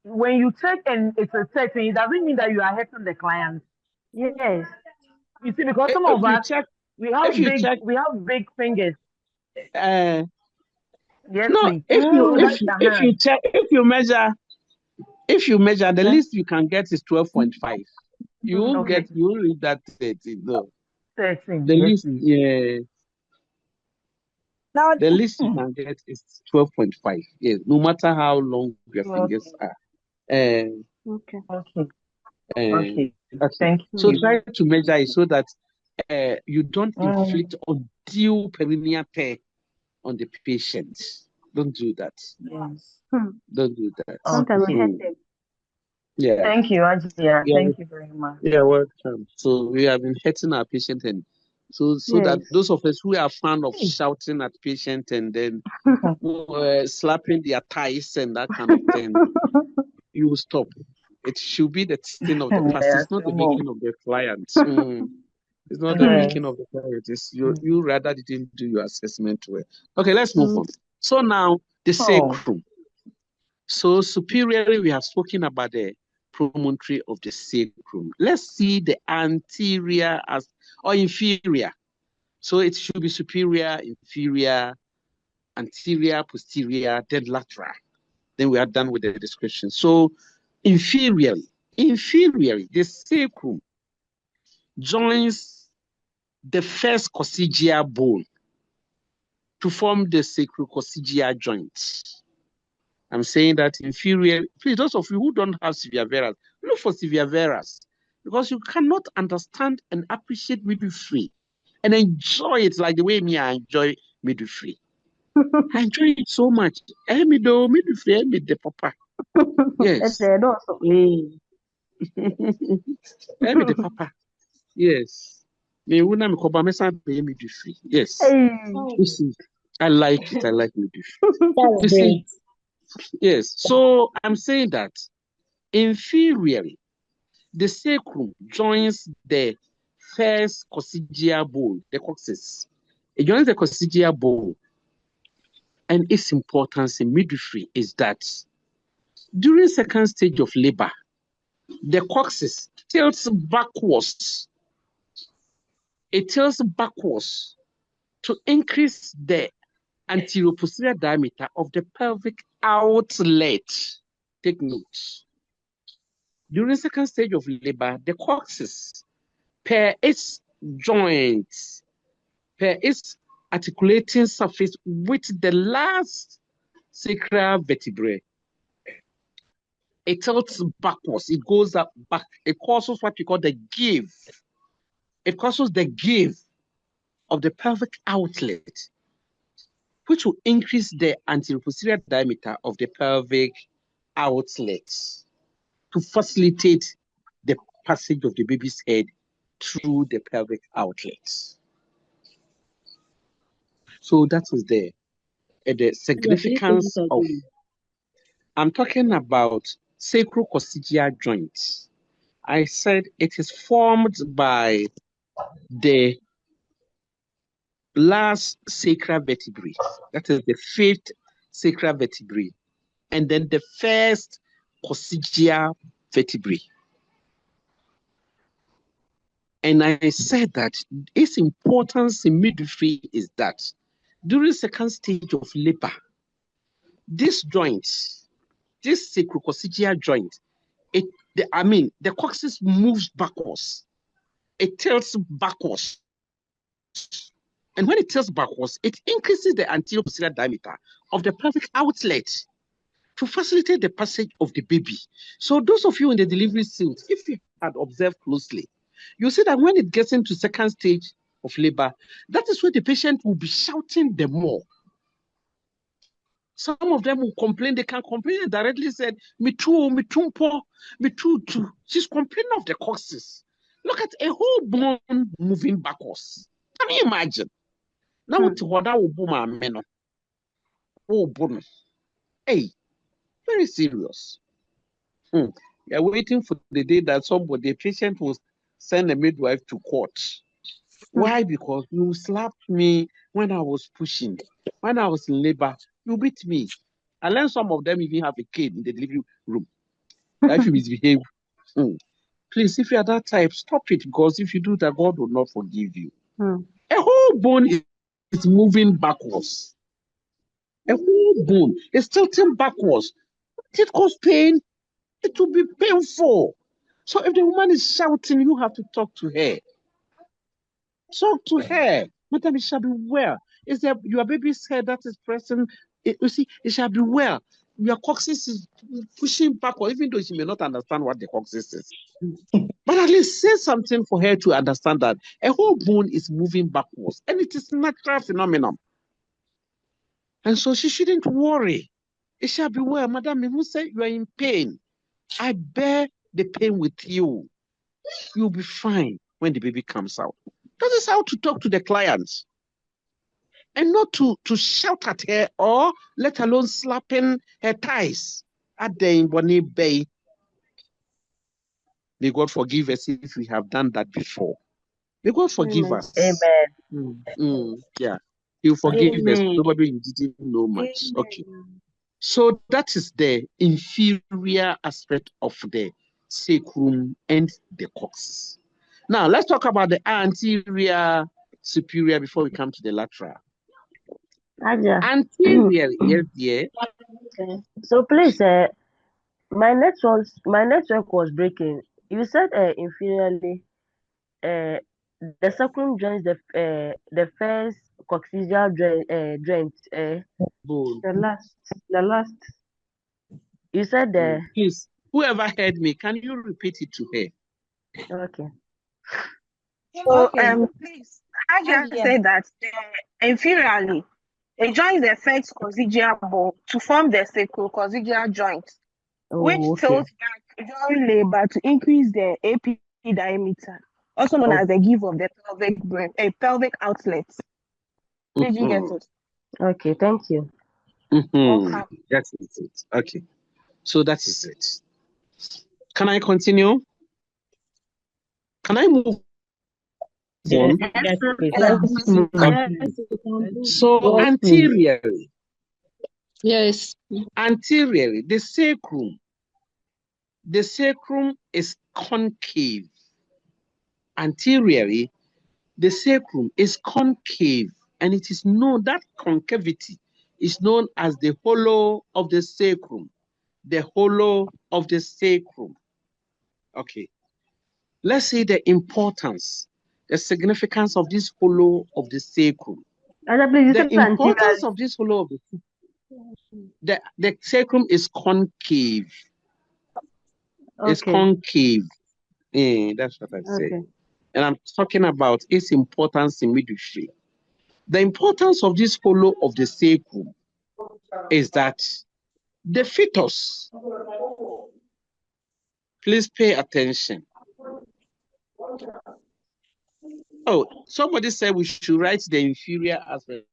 when you check and it's a setting, it doesn't mean that you are hurting the client. Yes. You see, because some of us we have big fingers. Yes, no, please. if you measure, the least you can get is 12.5. You won't read that 13 though. 13. The least, please. yeah. Now, the least you can get is 12.5. Yes, no matter how long your fingers are. Okay. Thank you. So try to measure it so that you don't inflict undue perineal tear on the patient. Don't do that. Yes. Don't do that. Sometimes we hurt them. Yeah. Thank you, Ajia. Thank you very much. Yeah, welcome. So we have been hurting our patient, and so that those of us who are fond of shouting at patient and then slapping their thighs and that kind of thing, you will stop. It should be the thing of the past. It's not the making of the client. It's not the making of the client. It's you rather didn't do your assessment well. Okay, let's move on. So now the sacrum. So superiorly, we have spoken about the promontory of the sacrum. Let's see the anterior or inferior. So it should be superior, inferior, anterior, posterior, then lateral. Then we are done with the description. So inferiorly, the sacrum joins the first coccygeal bone to form the sacrococcygeal joint. I'm saying that inferior. Please, those of you who don't have severe varus, look for severe varus, because you cannot understand and appreciate midwifery and enjoy it like the way I enjoy midwifery. I enjoy it so much. Midwifery, the papa. Yes. The papa. Yes. Yes. You see, I like it. I like midwifery. You see. Yes, so I'm saying that inferiorly, the sacrum joins the first coccygeal bone, the coccyx. It joins the coccygeal bone, and its importance in midwifery is that During second stage of labor, the coccyx tilts backwards. It tilts backwards to increase the anterior posterior diameter of the pelvic outlet. Take note. During second stage of labor, the coccyx, per its joints, per its articulating surface with the last sacral vertebrae, it tilts backwards. It goes up back. It causes what we call the give. It causes the give of the pelvic outlet, which will increase the anterior posterior diameter of the pelvic outlet to facilitate the passage of the baby's head through the pelvic outlet. So that is the significance of. I'm talking about sacrococcygeal joints. I said it is formed by the last sacral vertebrae, that is the fifth sacral vertebrae, and then the first coccygeal vertebrae. And I said that its importance in midwifery is that during second stage of labor, this joint, this sacrococcygeal joint, the coccyx moves backwards. It tilts backwards. And when it tilts backwards, it increases the anterior posterior diameter of the pelvic outlet to facilitate the passage of the baby. So those of you in the delivery suite, if you had observed closely, you see that when it gets into second stage of labor, that is where the patient will be shouting the more. Some of them will complain, they can complain and directly said, me too, poor, me too. She's complaining of the coccyx. Look at a whole bone moving backwards. Can you imagine? Now what that will boom our men. Oh, bonus. Hey, very serious. You're waiting for the day that the patient will send a midwife to court. Why? Because you slapped me when I was pushing. When I was in labor, you beat me. I learned some of them even have a kid in the delivery room. If you misbehave, please, if you are that type, stop it, because if you do that, God will not forgive you. A whole bone is moving backwards. A whole bone is tilting backwards. It causes pain. It will be painful. So if the woman is shouting, you have to talk to her. Talk to her. Madam, it shall be well. Is there your baby's head that is pressing? You see, it shall be well. Your coccyx is pushing backward, even though she may not understand what the coccyx is. But at least say something for her to understand that a whole bone is moving backwards, and it is a natural phenomenon. And so she shouldn't worry. It shall be well. Madam, you say you are in pain. I bear the pain with you. You'll be fine when the baby comes out. That is how to talk to the clients. And not to shout at her or let alone slapping her thighs. May God forgive us if we have done that before. May God forgive us. Amen. Yeah. He'll forgive us. Amen. Probably you didn't know much. Amen. Okay. So that is the inferior aspect of the sacrum and the coccyx. Now let's talk about the anterior superior before we come to the lateral. Anterior, yes, dear. Okay. So please, my network was breaking. You said inferiorly, the sacrum joins the first coccygeal joint. The last. You said the. Please, whoever heard me, can you repeat it to her? Okay. So please, HAJIA said that inferiorly, it joins the first coccygeal bone to form the sacrococcygeal joint, which tilts back during labor to increase the AP diameter, also known as the give of the pelvic outlet. Did you get it? Okay, thank you. Okay. That is it. Okay. So that is it. Can I continue? Can I move on? Yes, So anteriorly, Yes. Anteriorly, the sacrum is concave. Anteriorly, the sacrum is concave, and it is known that concavity is known as the hollow of the sacrum. The hollow of the sacrum. Okay. Let's see the importance, the significance of this hollow of the sacrum. The importance of this hollow of the sacrum, the sacrum is concave. Okay. It's concave. That's what I said. Okay. And I'm talking about its importance in midwifery. The importance of this hollow of the sacrum is that the fetus, please pay attention. Oh, somebody said we should write the inferior aspect.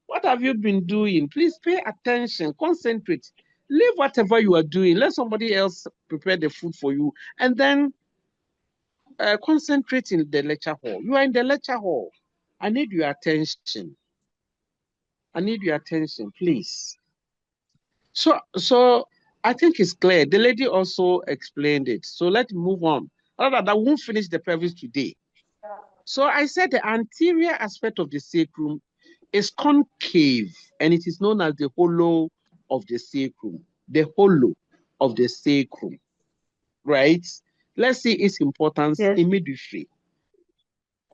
What have you been doing? Please pay attention, concentrate. Leave whatever you are doing. Let somebody else prepare the food for you. And then concentrate in the lecture hall. You are in the lecture hall. I need your attention. I need your attention, please. So I think it's clear. The lady also explained it. So let's move on. Other that won't finish the pelvis today. So I said the anterior aspect of the sacrum is concave, and it is known as the hollow of the sacrum. The hollow of the sacrum, right? Let's see its importance in midwifery.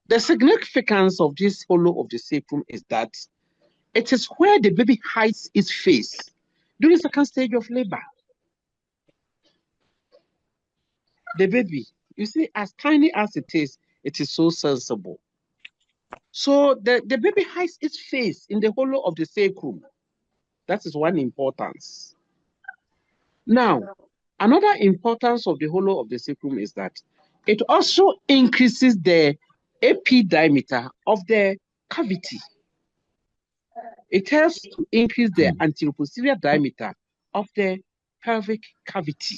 The significance of this hollow of the sacrum is that it is where the baby hides its face during the second stage of labor. The baby, you see, as tiny as it is so sensible. So the baby hides its face in the hollow of the sacrum. That is one importance. Now, another importance of the hollow of the sacrum is that it also increases the AP diameter of the cavity. It helps to increase the anteroposterior diameter of the pelvic cavity.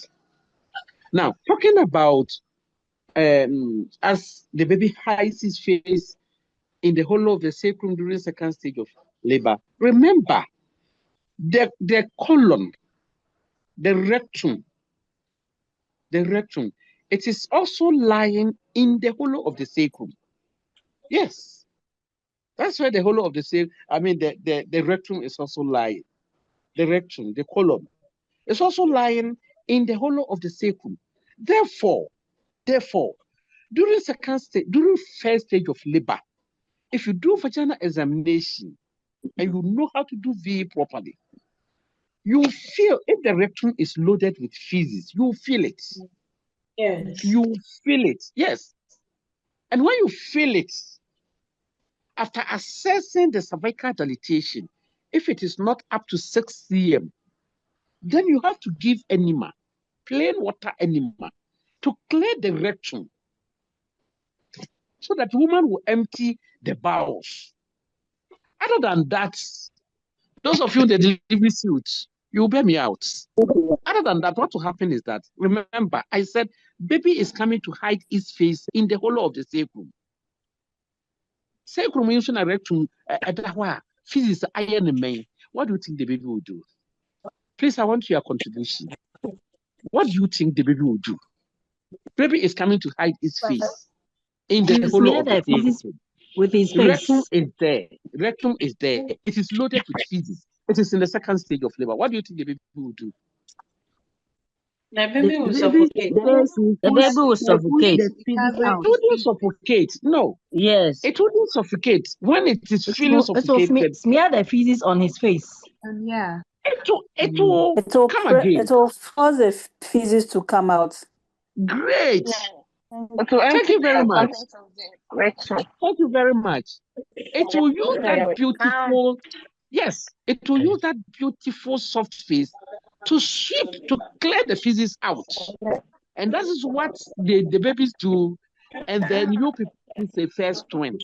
Now, talking about as the baby hides his face in the hollow of the sacrum during second stage of labor, remember the colon, the rectum, it is also lying in the hollow of the sacrum. Yes, that's where the hollow of the sacrum, the rectum is also lying. The rectum, the colon, is also lying in the hollow of the sacrum. Therefore, during first stage of labor, if you do vaginal examination and you know how to do VA properly, you feel if the rectum is loaded with feces, you feel it. Yes. You feel it, yes. And when you feel it, after assessing the cervical dilatation, if it is not up to 6 cm, then you have to give enema, plain water enema, to clear the rectum so that the woman will empty the bowels. Other than that, those of you in the delivery suit, you bear me out. Other than that, what will happen is that, remember, I said baby is coming to hide its face in the hollow of the sacrum. Sacrum means a rectum, physics, iron main. What do you think the baby will do? Please, I want your contribution. What do you think the baby will do? Baby is coming to hide its face in the hollow of the sacrum. With his face. Rectum is there. Rectum is there. It is loaded with feces. It is in the second stage of labor. What do you think the baby will do? The baby will suffocate. The baby will suffocate. It wouldn't suffocate. No. Yes. It wouldn't suffocate. When it is feeling suffocated. It will smear the feces on his face. Yeah. It will come again. It will force the feces to come out. Great. Thank you very much. Thank you very much. It will use that beautiful, yes, it will use that beautiful soft face to sweep, to clear the feces out. And that is what the babies do. And then you people say first twin.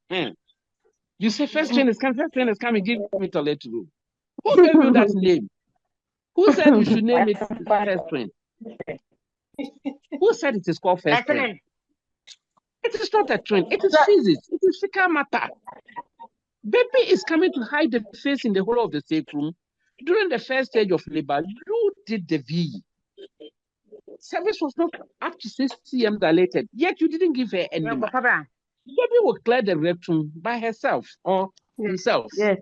You say first twin is coming, give me toilet room. Who gave you that name? Who said you should name it first twin? Who said it is called first twin? It is not a twin. It is physics. It is fecal matter. Baby is coming to hide the face in the hollow of the sacrum During the first stage of labor, you did the V. Cervix was not up to 6 cm dilated, yet you didn't give her enema. Baby will clear the rectum by herself or himself. Yes.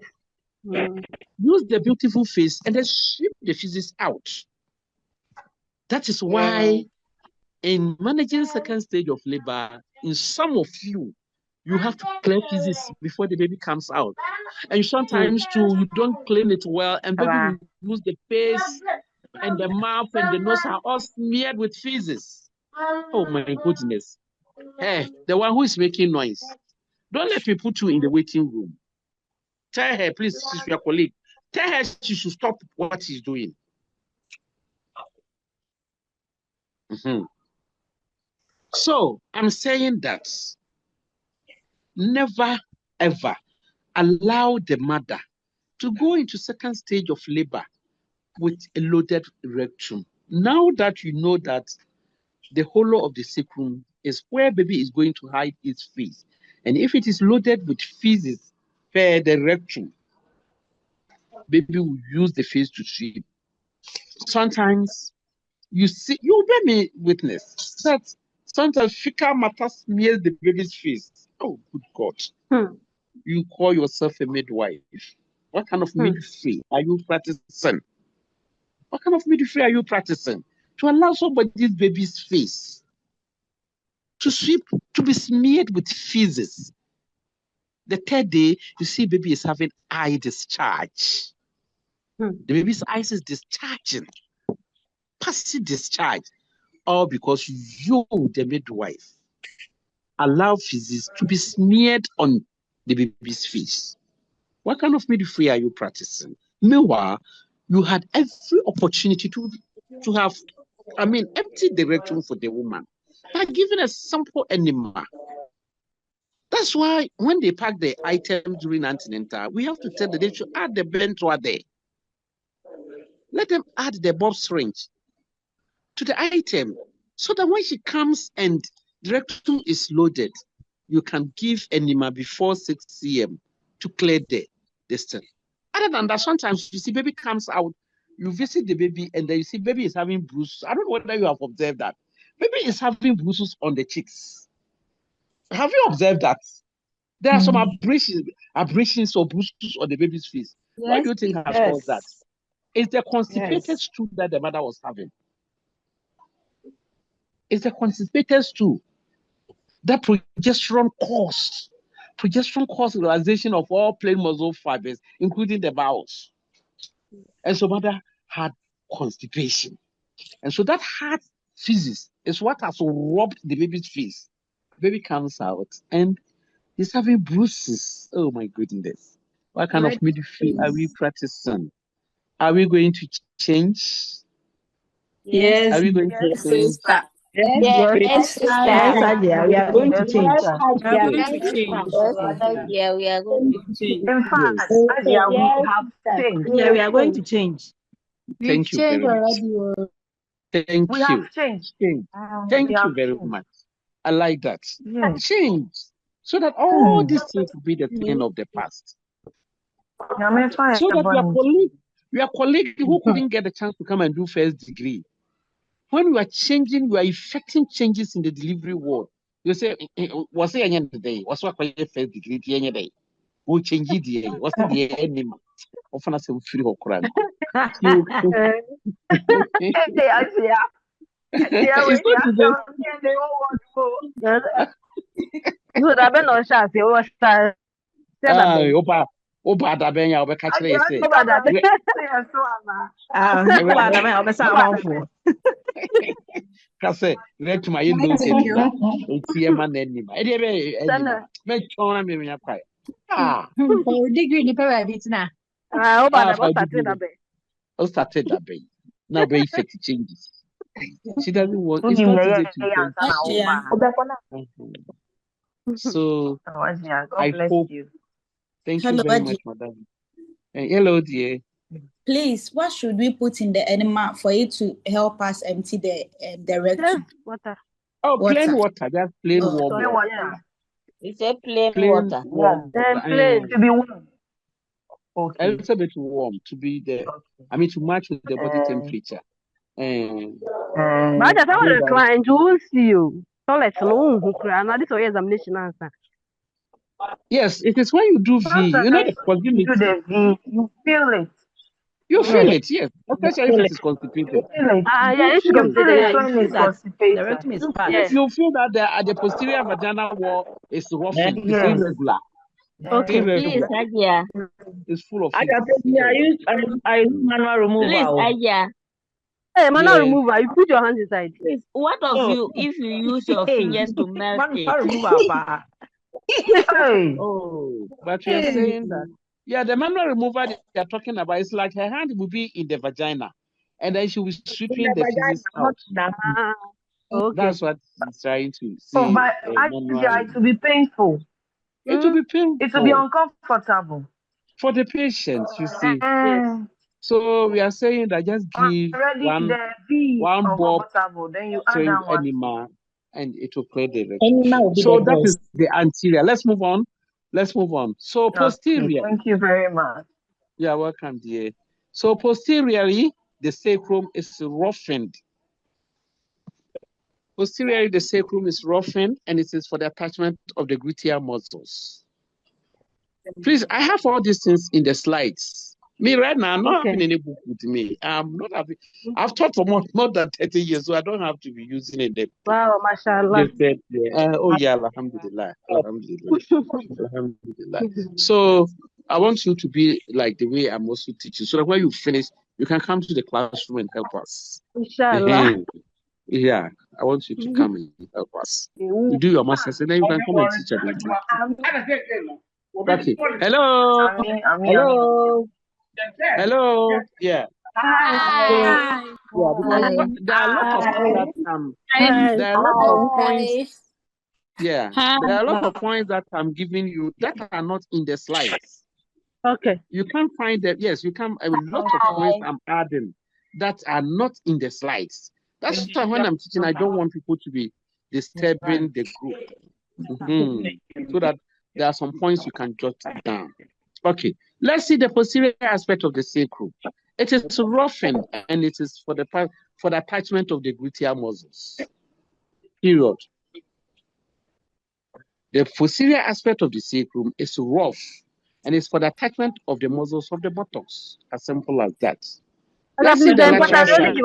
Use the beautiful face and then sweep the feces out. That is why in managing second stage of labor, in some of you have to clear feces before the baby comes out. And sometimes too, you don't clean it well, and baby will use the face and the mouth and the nose are all smeared with feces. Oh my goodness. Hey, the one who is making noise, don't let me put you in the waiting room. Tell her, please, she's your colleague. Tell her she should stop what she's doing. So I'm saying that never ever allow the mother to go into second stage of labor with a loaded rectum. Now that you know that the hollow of the sacrum is where baby is going to hide its face, and if it is loaded with feces per the rectum, baby will use the face to sweep. Sometimes you see, you bear me witness that sometimes fecal matter smears the baby's face. Oh, good God. You call yourself a midwife. What kind of midwifery are you practicing? What kind of midwifery are you practicing? To allow somebody's baby's face to sweep, to be smeared with feces. The third day, you see baby is having eye discharge. The baby's eyes is discharging. Passive discharge. All because you, the midwife, allow feces to be smeared on the baby's face. What kind of midwifery are you practicing? Meanwhile, you had every opportunity to have, empty the rectum for the woman by giving a simple enema. That's why when they pack the items during antenatal, we have to tell them they should add the bentoa there. Let them add the bob syringe to the item so that when she comes and the rectum is loaded, you can give enema before 6 cm to clear the distance. Other than that, sometimes you see baby comes out, you visit the baby, and then you see baby is having bruises. I don't know whether you have observed that. Baby is having bruises on the cheeks. Have you observed that? There are some abrasions or bruises on the baby's face. Yes. What do you think has caused that? It's the constipated stool that the mother was having. It's the constipated stool that progesterone caused. Progesterone caused relaxation of all plain muscle fibers, including the bowels. And so mother had constipation. And so that hard feces is what has rubbed the baby's face. Baby comes out and he's having bruises. Oh my goodness. What kind of midwifery are we practicing? Are we going to change? Yes. Are we going to change? Yes, Ajia, we are going to change. We are going to change. Yeah, we are going to change. In fact, Ajia, we have changed. Yeah, we are going to change. Thank you very much. Thank We you. have changed. Thank you very much. I like that. Change. So that all these things will be the thing of the past. So that your colleague who couldn't get the chance to come and do first degree, when you are changing, you are effecting changes in the delivery ward. You say, was it any day? Was what first degree any day? Who change it? Was it the enemy? Often I say free or crime. It's not today. Oba da benya oba catch you say. Kase let my load it man anima. E dey be me chona me nya kwai. For degree ni pay bit na. Oba started that bay. Now very effect changes. She doesn't want it's not easy to change. So I hope. Thank you very much, madam. Hello, dear. Please, what should we put in the enema for it to help us empty the rectum? Water. Oh, plain water. Just plain warm water. It's a plain water. Warm water. To be warm. a little bit warm to be there. I mean, to match with the body temperature. But that's how the client will see you. So let's know who cry. Now this is examination answer. Yes, it is when you do V. You know the possibility. Do the V, you feel it. You feel it, yes. Especially if it is constipated. Yeah, You it's feel considered. it. Yeah, When you it's feel that. constipated. The rectum is fat. You feel that the posterior vaginal wall is roughened, it's Yes. irregular. Okay. Please, HAJIA. It's full of I fluids. use manual Please, removal. HAJIA. Hey, manual remover. You put your hands inside. Please, what of you if you use your fingers to melt it? Removal. Oh, but we are saying that. Yeah, the manual remover they are talking about is like her hand will be in the vagina, and then she will be sweeping the feces out. Okay. That's what he's trying to So, say. but it will be painful. It will be painful. It will be uncomfortable. For the patients, you see. Yes. So we are saying that just give the V one bob uncomfortable, then you add trained that one. enema, and it will clear the Enema will be So the that is best. the anterior. Let's move on. So posterior. Thank you very much. Yeah, welcome, dear. So posteriorly, the sacrum is roughened. Posteriorly, the sacrum is roughened, and it is for the attachment of the gluteal muscles. Please, I have all these things in the slides. Me right now, I'm not having any book with me. I'm not having. I've taught for more than 30 years, so I don't have to be using it. Wow, mashallah. Oh yeah, alhamdulillah, alhamdulillah, alhamdulillah. So I want you to be like the way I'm also teaching, so that when you finish, you can come to the classroom and help us. Inshallah. Yeah, I want you to come and help us. You do your masters, and then you can come and teach us. Okay. Hello. Hello. Yeah. Hi. Yeah, because there are a lot of points that there are a lot of points. Yeah, there are a lot of points that I'm giving you that are not in the slides. Okay. You can't find that. Yes, you can. A lot of points I'm adding that are not in the slides. That's why when I'm teaching, I don't want people to be disturbing the group. So that there are some points you can jot down. Okay, let's see the posterior aspect of the sacrum. It is roughened, and it is for the attachment of the gluteal muscles. Period. The posterior aspect of the sacrum is rough, and it's for the attachment of the muscles of the buttocks. As simple as that. Let's see the lateral side.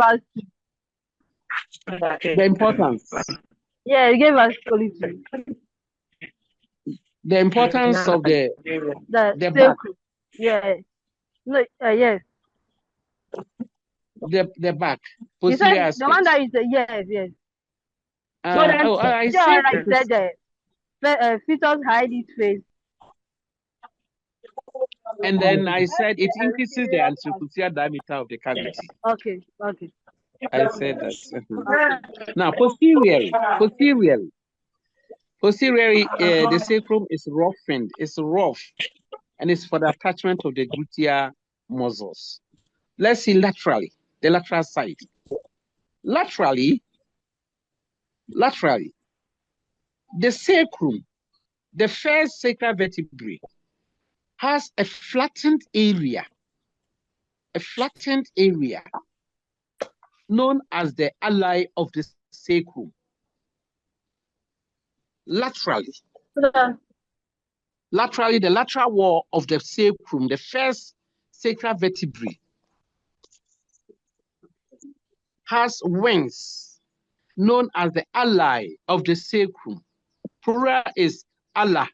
The importance. Yeah, you gave us only two. The importance of the back. Yeah. No, yes. The back. You said the one that is yes. I said the fetus hide its face. And then I said it increases the anterior diameter of the cavity. Okay. I said that. Now, posteriorly, the sacrum is roughened. It's rough, and it's for the attachment of the gluteal muscles. Let's see laterally, the lateral side. Laterally, the sacrum, the first sacral vertebrae, has a flattened area known as the ally of the sacrum. Laterally, the lateral wall of the sacrum, the first sacral vertebrae, has wings known as the ally of the sacrum. Plural is Allah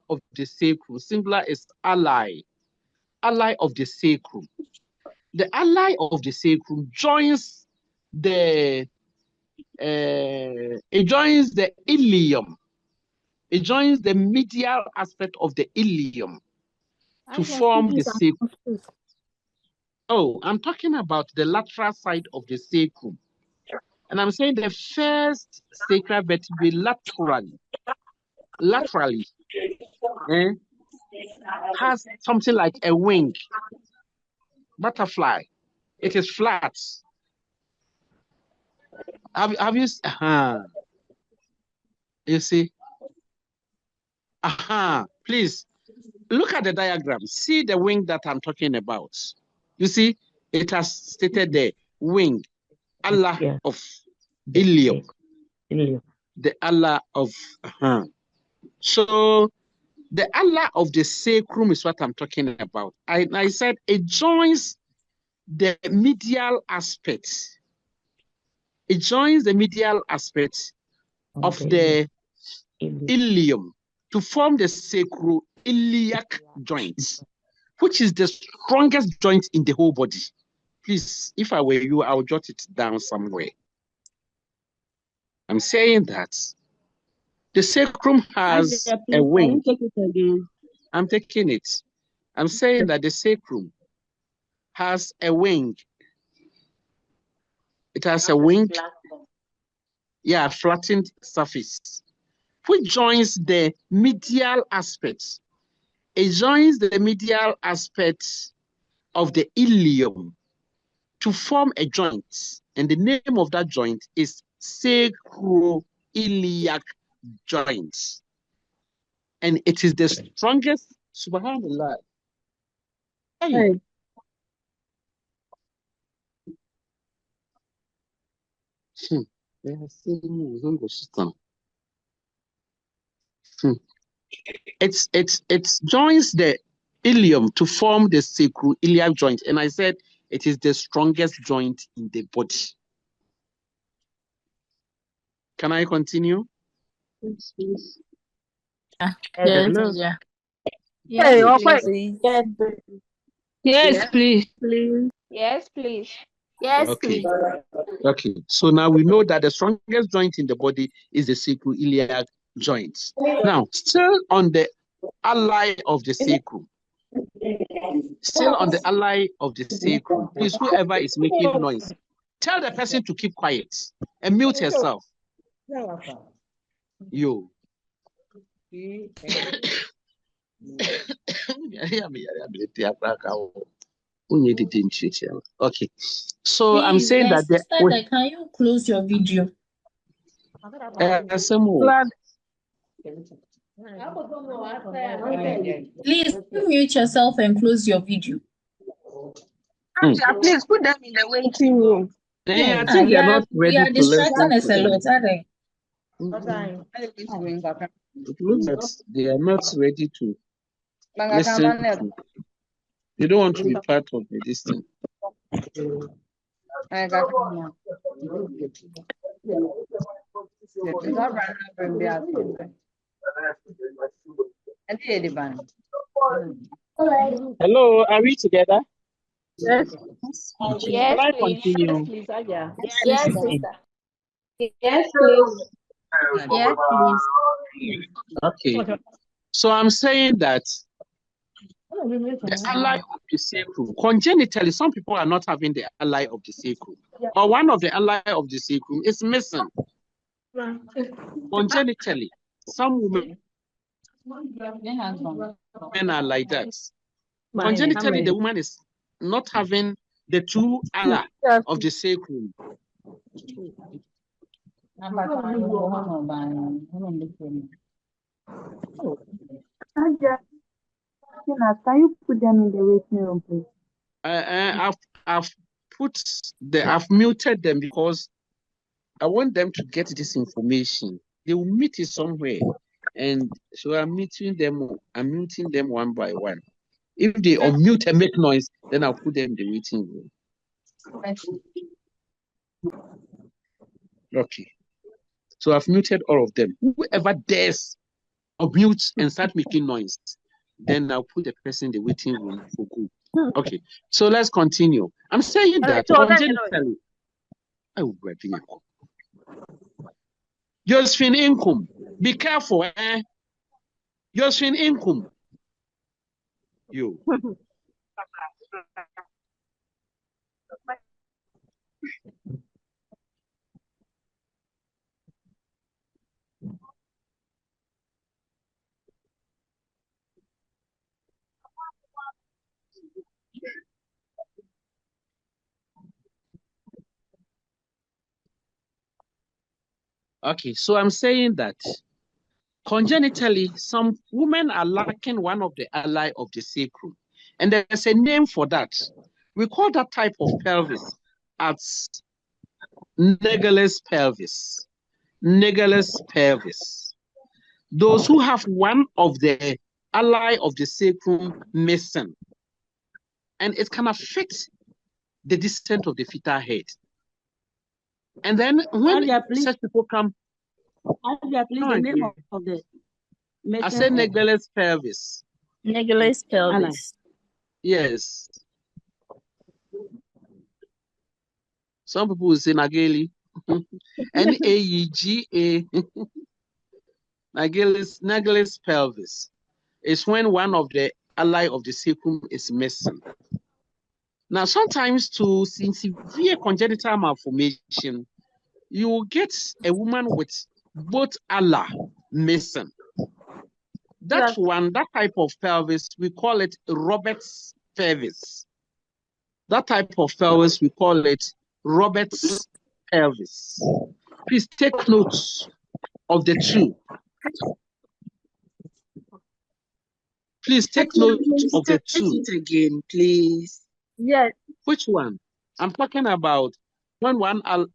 of the sacrum. Singular is ally of the sacrum. The ally of the sacrum joins the ilium. It joins the medial aspect of the ilium to form the sacrum. Oh, I'm talking about the lateral side of the sacrum. And I'm saying the first sacral vertebrae laterally has something like a wing, butterfly. It is flat. Have you? You see? Please. look at the diagram. See the wing that I'm talking about. You see, it has stated there, wing, Allah of ilium. The Allah of, So the Allah of the sacrum is what I'm talking about. I said it joins the medial aspect. It joins the medial aspect of the ilium to form the sacroiliac joint, which is the strongest joint in the whole body. Please, if I were you, I'll jot it down somewhere. I'm saying that the sacrum has a wing. I'm taking it. I'm saying that the sacrum has a wing. It has a wing, flattened surface, which joins the medial aspect. It joins the medial aspect of the ilium to form a joint. And the name of that joint is sacroiliac joint. And it is the strongest, subhanallah. Hey. It joins the ilium to form the sacroiliac joint, and I said it is the strongest joint in the body. Can I continue? Yes, please. Yes, please. Yes, please. Yes, Okay. please. Okay. So now we know that the strongest joint in the body is the sacroiliac joint. Now, still on the ally of the sacrum. Still on the ally of the sacrum. Please, whoever is making noise, tell the person to keep quiet and mute herself. You. Okay. So Please, I'm saying that sister, can you close your video? Please mute yourself and close your video. Please put them in the waiting room. I think they are not ready to distracting us a listen. lot, are they? It looks that they are not ready to listen to. They don't want to be part of this thing. Hello, are we together? Yes. Yes, Can I please. continue? Yes, sister. Yes, please. Yes, please. Okay. So I'm saying that the ally of the sacrum, congenitally, some people are not having the ally of the sacrum, or one of the ally of the sacrum is missing. Congenitally, some women are like that. Congenitally, the woman is not having the true ally of the sacrum. Can you put them in the waiting room, please? I've muted them because I want them to get this information. They will meet it somewhere, and so I'm muting them one by one. If they unmute and make noise, then I'll put them in the waiting room. Okay. So I've muted all of them. Whoever dares unmute and start making noise, then I'll put the person in the waiting room for good. Okay. So let's continue. I'm saying that congenitally. Josephine income. Be careful, eh? Josephine income. You. Okay, so I'm saying that Congenitally, some women are lacking one of the ali of the sacrum. And there's a name for that. We call that type of pelvis as Naegele's pelvis. Naegele's pelvis. Those who have one of the ali of the sacrum missing, and it can affect the descent of the fetal head. And then when such people come, please, the name of the I said Naegele's pelvis. Naegele's pelvis. Yes. Some people will say Nageli. Naega. Naegele's pelvis is when one of the ali of the sacrum is missing. Now, sometimes in severe congenital malformation, you will get a woman with both ala missing. That one, that type of pelvis, we call it Robert's pelvis. That type of pelvis, we call it Robert's pelvis. Please take notes of the two. Please take note of the two. It again, please. Yes. Which one? I'm talking about when one of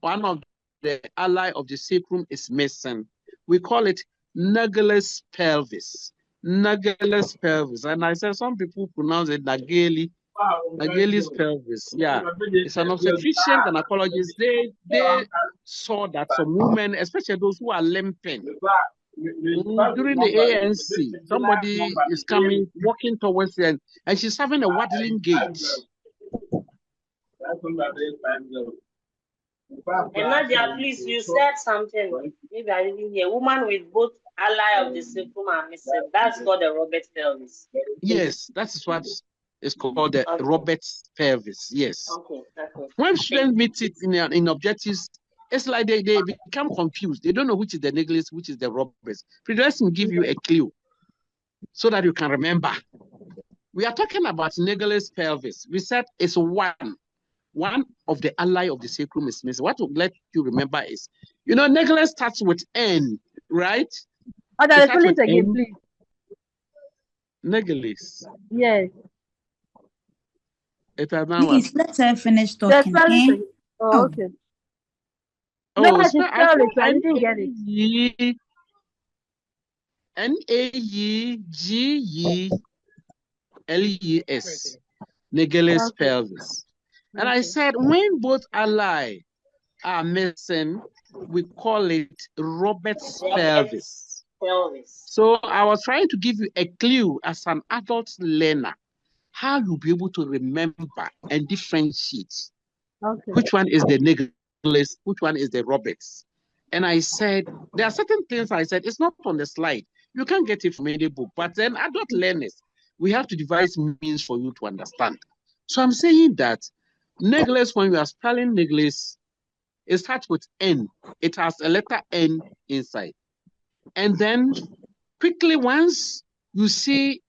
the ali of the sacrum is missing. We call it Naegele's pelvis. Naegele's pelvis. And I said some people pronounce it Nageli. Nageli's pelvis. Yeah. It's an obstetrician gynecologist. They saw that some women, especially those who are limping, during the ANC, somebody is coming, walking towards them, and she's having a waddling gait. And Nadia, please, you said something. Maybe I didn't hear. Woman with both ali of the sacrum and missing. That's called the Robert pelvis. Yes, that is what is called the Robert's pelvis. Yes. Okay. When students meet it in objectives, it's like they become confused. They don't know which is the Naegele's, which is the Robert's. Let's give you a clue so that you can remember. We are talking about Naegele's pelvis. We said it's one of the ali of the sacrum is missing. What will let you remember is, Naegele starts with N, right? Oh, the spelling again, please. Naegele's. Yes. Please, let her finish talking. Oh, okay. Oh, no, I didn't get it. Naegele's. Naegele's pelvis. And I said, when both ali are missing, we call it Robert's pelvis. So I was trying to give you a clue as an adult learner, how you'll be able to remember and differentiate which one is the Naegele's, which one is the Robert's. And I said, there are certain things I said, it's not on the slide. You can't get it from any book, but then adult learners, we have to devise means for you to understand. So I'm saying that Naegele's, when you are spelling Naegele's, it starts with N. It has a letter N inside. And then quickly, once you see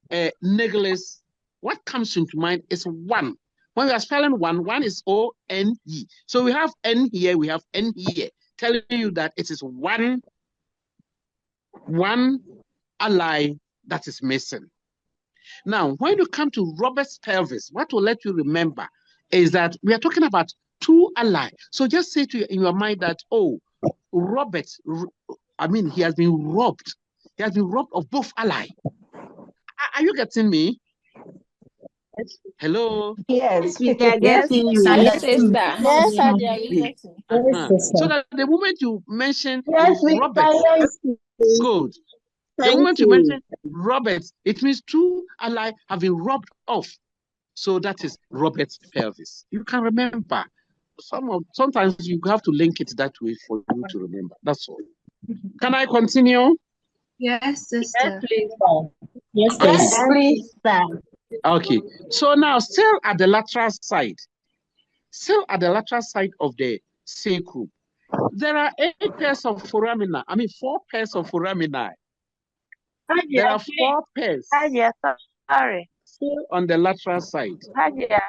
Naegele's, what comes into mind is one. When we are spelling one is O-N-E. So we have N here, we have N here, telling you that it is one ali that is missing. Now, when you come to Robert's pelvis, what will let you remember is that we are talking about two ali. So just say in your mind that, oh, Robert, he has been robbed. He has been robbed of both ali. Are you getting me? Hello? Yes, we are getting you. Yes, sister. Yes, So that the moment you mention Robert, good. The moment you mention Robert, it means two ali have been robbed off. So that is Robert's pelvis. You can remember. Sometimes you have to link it that way for you to remember. That's all. Can I continue? Yes, sister. Yes, please. Okay. So now, still at the lateral side of the sacrum, there are 4 pairs of foramina. There are 4 pairs. HAJIA, sorry. Still on the lateral side. HAJIA.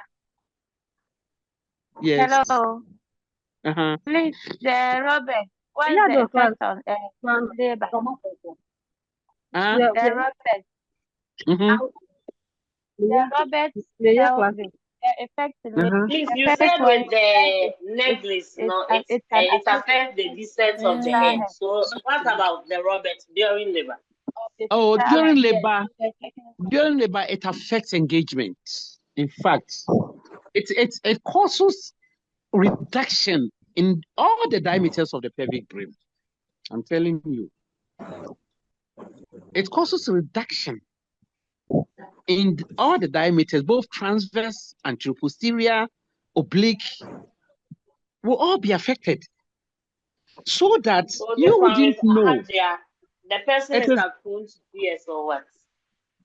Yes. Hello. Please, the Robert. What is the effect on labor? The Robert. The Robert pelvis. The effect. Please, you said with the necklace, it affects the descent of the head. So what about the Robert during labor? Oh, during labor, it affects engagement. In fact, it causes reduction in all the diameters of the pelvic brim. I'm telling you. It causes reduction in all the diameters, both transverse, anteroposterior, oblique, will all be affected. So that you wouldn't know. HAJIA, the person is prone to PS or what?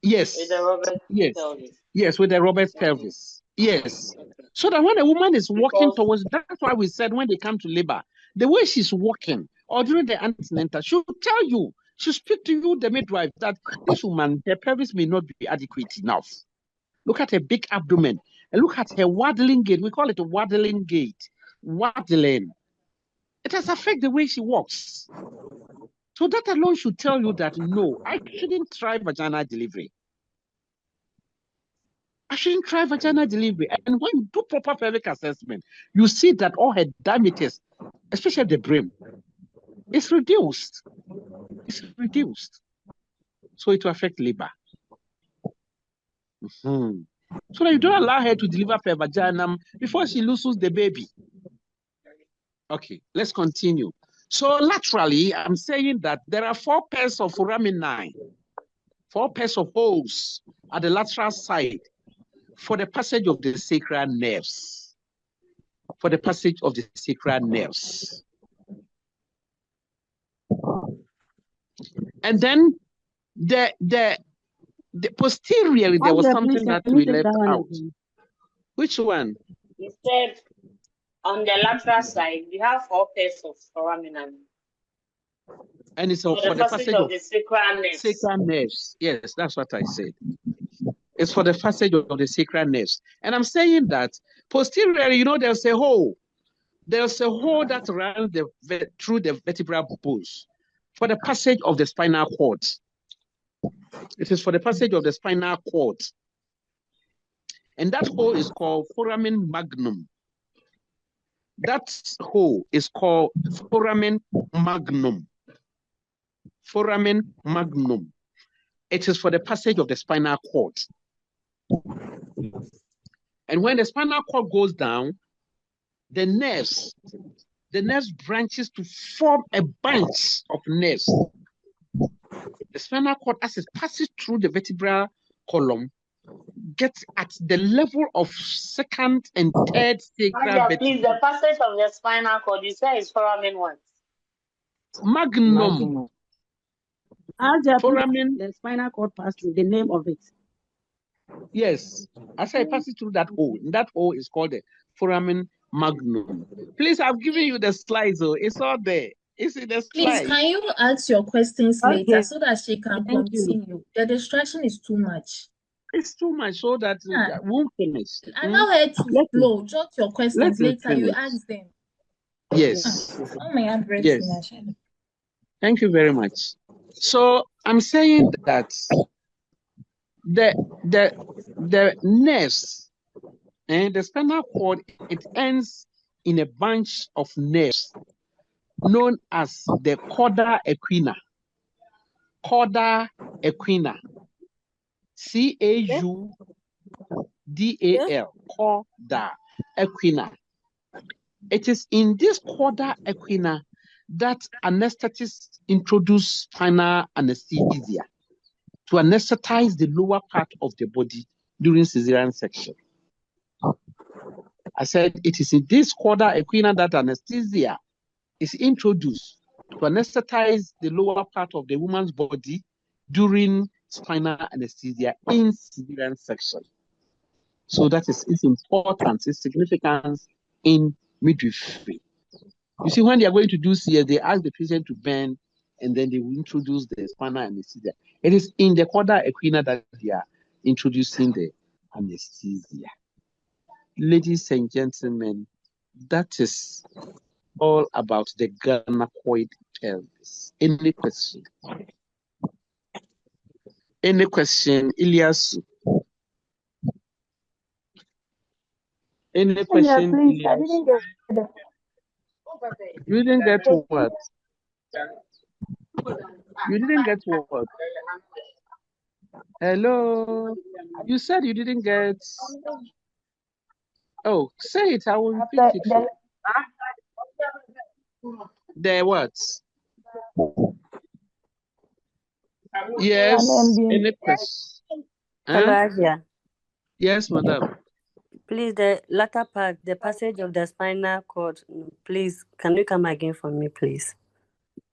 Yes. With the Robert pelvis. Yes, with the Robert pelvis. Yes. So that when a woman is walking towards, that's why we said when they come to labor, the way she's walking or during the antenatal, she'll tell you, she'll speak to you, the midwife, that this woman, her pelvis may not be adequate enough. Look at her big abdomen and look at her waddling gait. We call it a waddling gait. Waddling. It has affected the way she walks. So that alone should tell you that no, I shouldn't try vaginal delivery. I shouldn't try vaginal delivery. And when you do proper pelvic assessment, you see that all her diameters, especially the brim, is reduced. It's reduced. So it will affect labor. So that you don't allow her to deliver per vaginum before she loses the baby. Okay, let's continue. So laterally, I'm saying that there are 4 pairs of foramini, 4 pairs of holes at the lateral side for the passage of the sacral nerves. For the passage of the sacral nerves. And then the posteriorly, there was something that we left out. Which one? You said on the lateral side, we have 4 pairs of foramina. And it's for the passage of the sacral nerves. Sacral nerves. Yes, that's what I said. It's for the passage of the sacral nerves. And I'm saying that posteriorly, you know, there's a hole. There's a hole that runs through the vertebral bones for the passage of the spinal cord. It is for the passage of the spinal cord. And that hole is called foramen magnum. That hole is called foramen magnum. Foramen magnum. It is for the passage of the spinal cord. And when the spinal cord goes down, the nerves branches to form a bunch of nerves. The spinal cord, as it passes through the vertebral column, gets at the level of 2nd and 3rd sacral vertebra. Please, the passage of the spinal cord, you say is foramen what? Magnum. Foramen. The spinal cord passed through the name of it. Yes, as I pass it through that hole, and that hole is called the foramen magnum. Please, I've given you the slides, so it's all there. It's in the Please, slide. can you ask your questions later so that she can continue? The distraction is too much. It's too much so that it won't finish. I know her to flow. Jot your questions later. You ask them. Yes. Oh my God, yes. Thank you very much. So I'm saying that the nerves and the spinal cord, it ends in a bunch of nerves known as the cauda equina. Cauda equina. CAUDAL. Cauda equina. It is in this cauda equina that anesthetists introduce spinal anesthesia to anesthetize the lower part of the body during cesarean section. I said it is in this cauda equina that anesthesia is introduced to anesthetize the lower part of the woman's body during spinal anesthesia in cesarean section. So that is its importance, its significance in midwifery. You see, when they are going to do CS, they ask the patient to bend and then they will introduce the spinal anesthesia. It is in the cauda equina that they are introducing the anesthesia. Ladies and gentlemen, that is all about the gynecoid pelvis. Any question? Any question, Ilias? Any question, Please, I Ilias? didn't get the. You didn't get what? You didn't get what? Hello? You said you didn't get. Oh, say it. I will repeat it. The what? Yes. Any question? Hello, Huh? Ajia. Yes, madam. Please, the latter part, the passage of the spinal cord, please, can you come again for me, please?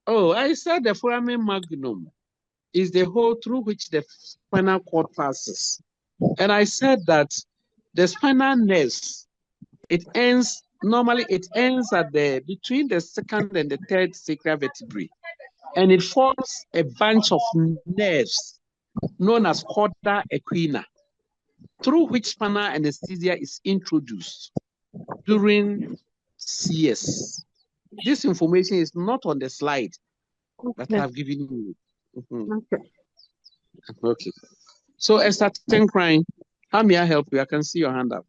Oh, I said the foramen magnum is the hole through which the spinal cord passes. And I said that the spinal nerves, normally it ends at between the second and the third sacral vertebrae. And it forms a bunch of nerves known as cauda equina, through which spinal anesthesia is introduced during CS. This information is not on the slide that I've given you. Okay. So, Esther Tenkran, how may I help you? I can see your hand up.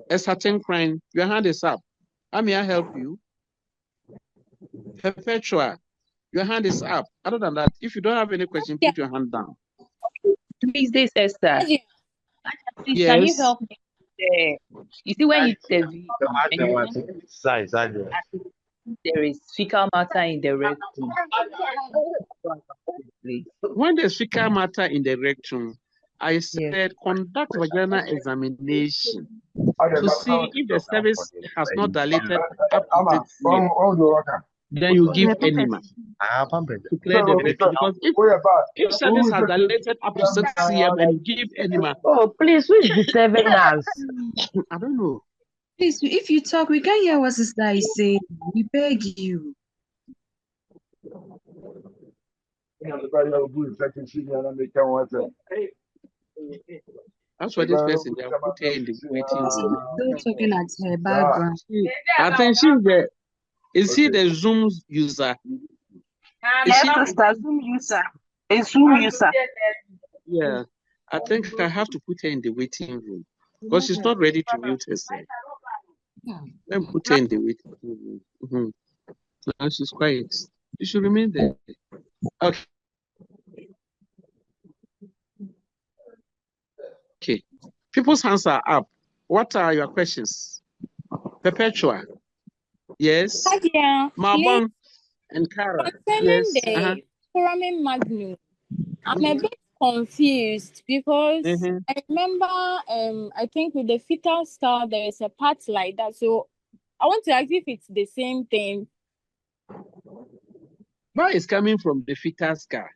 Esther Tenkran, your hand is up. How may I help you? Perpetua, your hand is up. Other than that, if you don't have any question, put your hand down. Please, this Esther. Please, Yes. can you help me? You see, when you interview, there is fecal matter in the rectum. When there's fecal matter in the rectum, I said conduct vaginal examination to see if the cervix has not dilated up to 6 cm. Then you give enema to clear the rectum. Because if cervix has dilated up to 6 cm and you give enema. Oh, please, who is disturbing us? I don't know. Please, if you talk, we can't hear what sister is saying. We beg you. That's why this person, they have put her in the waiting room. Still talking at her background. I think is he the Zoom user? Zoom user. A Zoom user. Yeah, I think I have to put her in the waiting room because she's not ready to mute herself. Let me put her in the waiting room. Now she's quiet. You should remain there. Okay. Okay. People's hands are up. What are your questions? Perpetua. Yes. Mabon and Kara. Concerning Yes. the foramen magnum, I'm a bit confused because I remember I think with the fetal skull there is a part like that. So I want to ask if it's the same thing. That is coming from the fetal skull.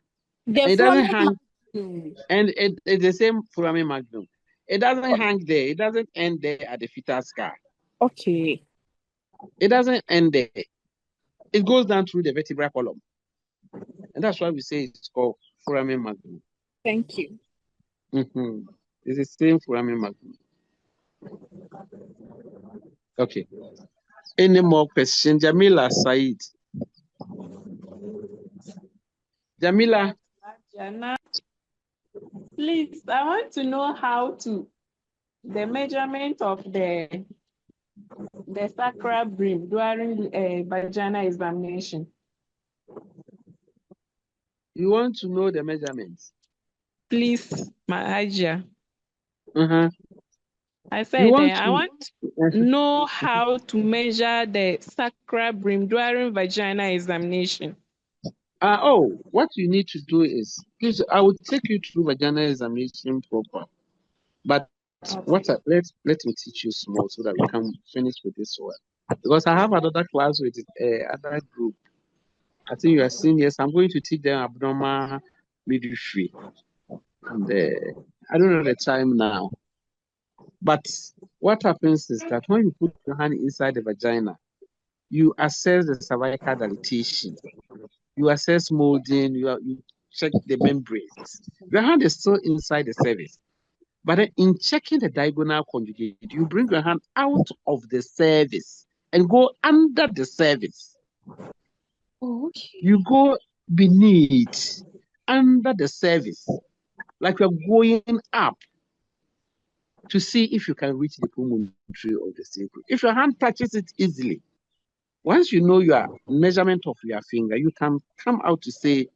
The it doesn't hang, magnum. and it's the same foramen magnum. It doesn't hang there. It doesn't end there at the fetal skull. Okay. It doesn't end there. It goes down through the vertebral column. And that's why we say it's called foramen magnum. Thank you. It's the same foramen magnum. Okay. Any more questions? Jamila Said. Jamila. Jana, please, I want to know the measurement of the sacral brim during vaginal examination. You want to know the measurements? Please, my HAJIA. I said I want to know how to measure the sacral brim during vaginal examination. What you need to do is, please, I will take you through vaginal examination proper. But let me teach you small so that we can finish with this one. Because I have another class with other group. I think you are seniors. I'm going to teach them abnormal midwifery. And I don't know the time now. But what happens is that when you put your hand inside the vagina, you assess the cervical dilatation. You assess molding, you check the membranes. Your hand is still inside the cervix. But then in checking the diagonal conjugate, you bring your hand out of the cervix and go under the cervix. Okay. You go beneath. under the cervix, like you're going up to see if you can reach the promontory of the sacrum. If your hand touches it easily, once you know your measurement of your finger, you can come out to say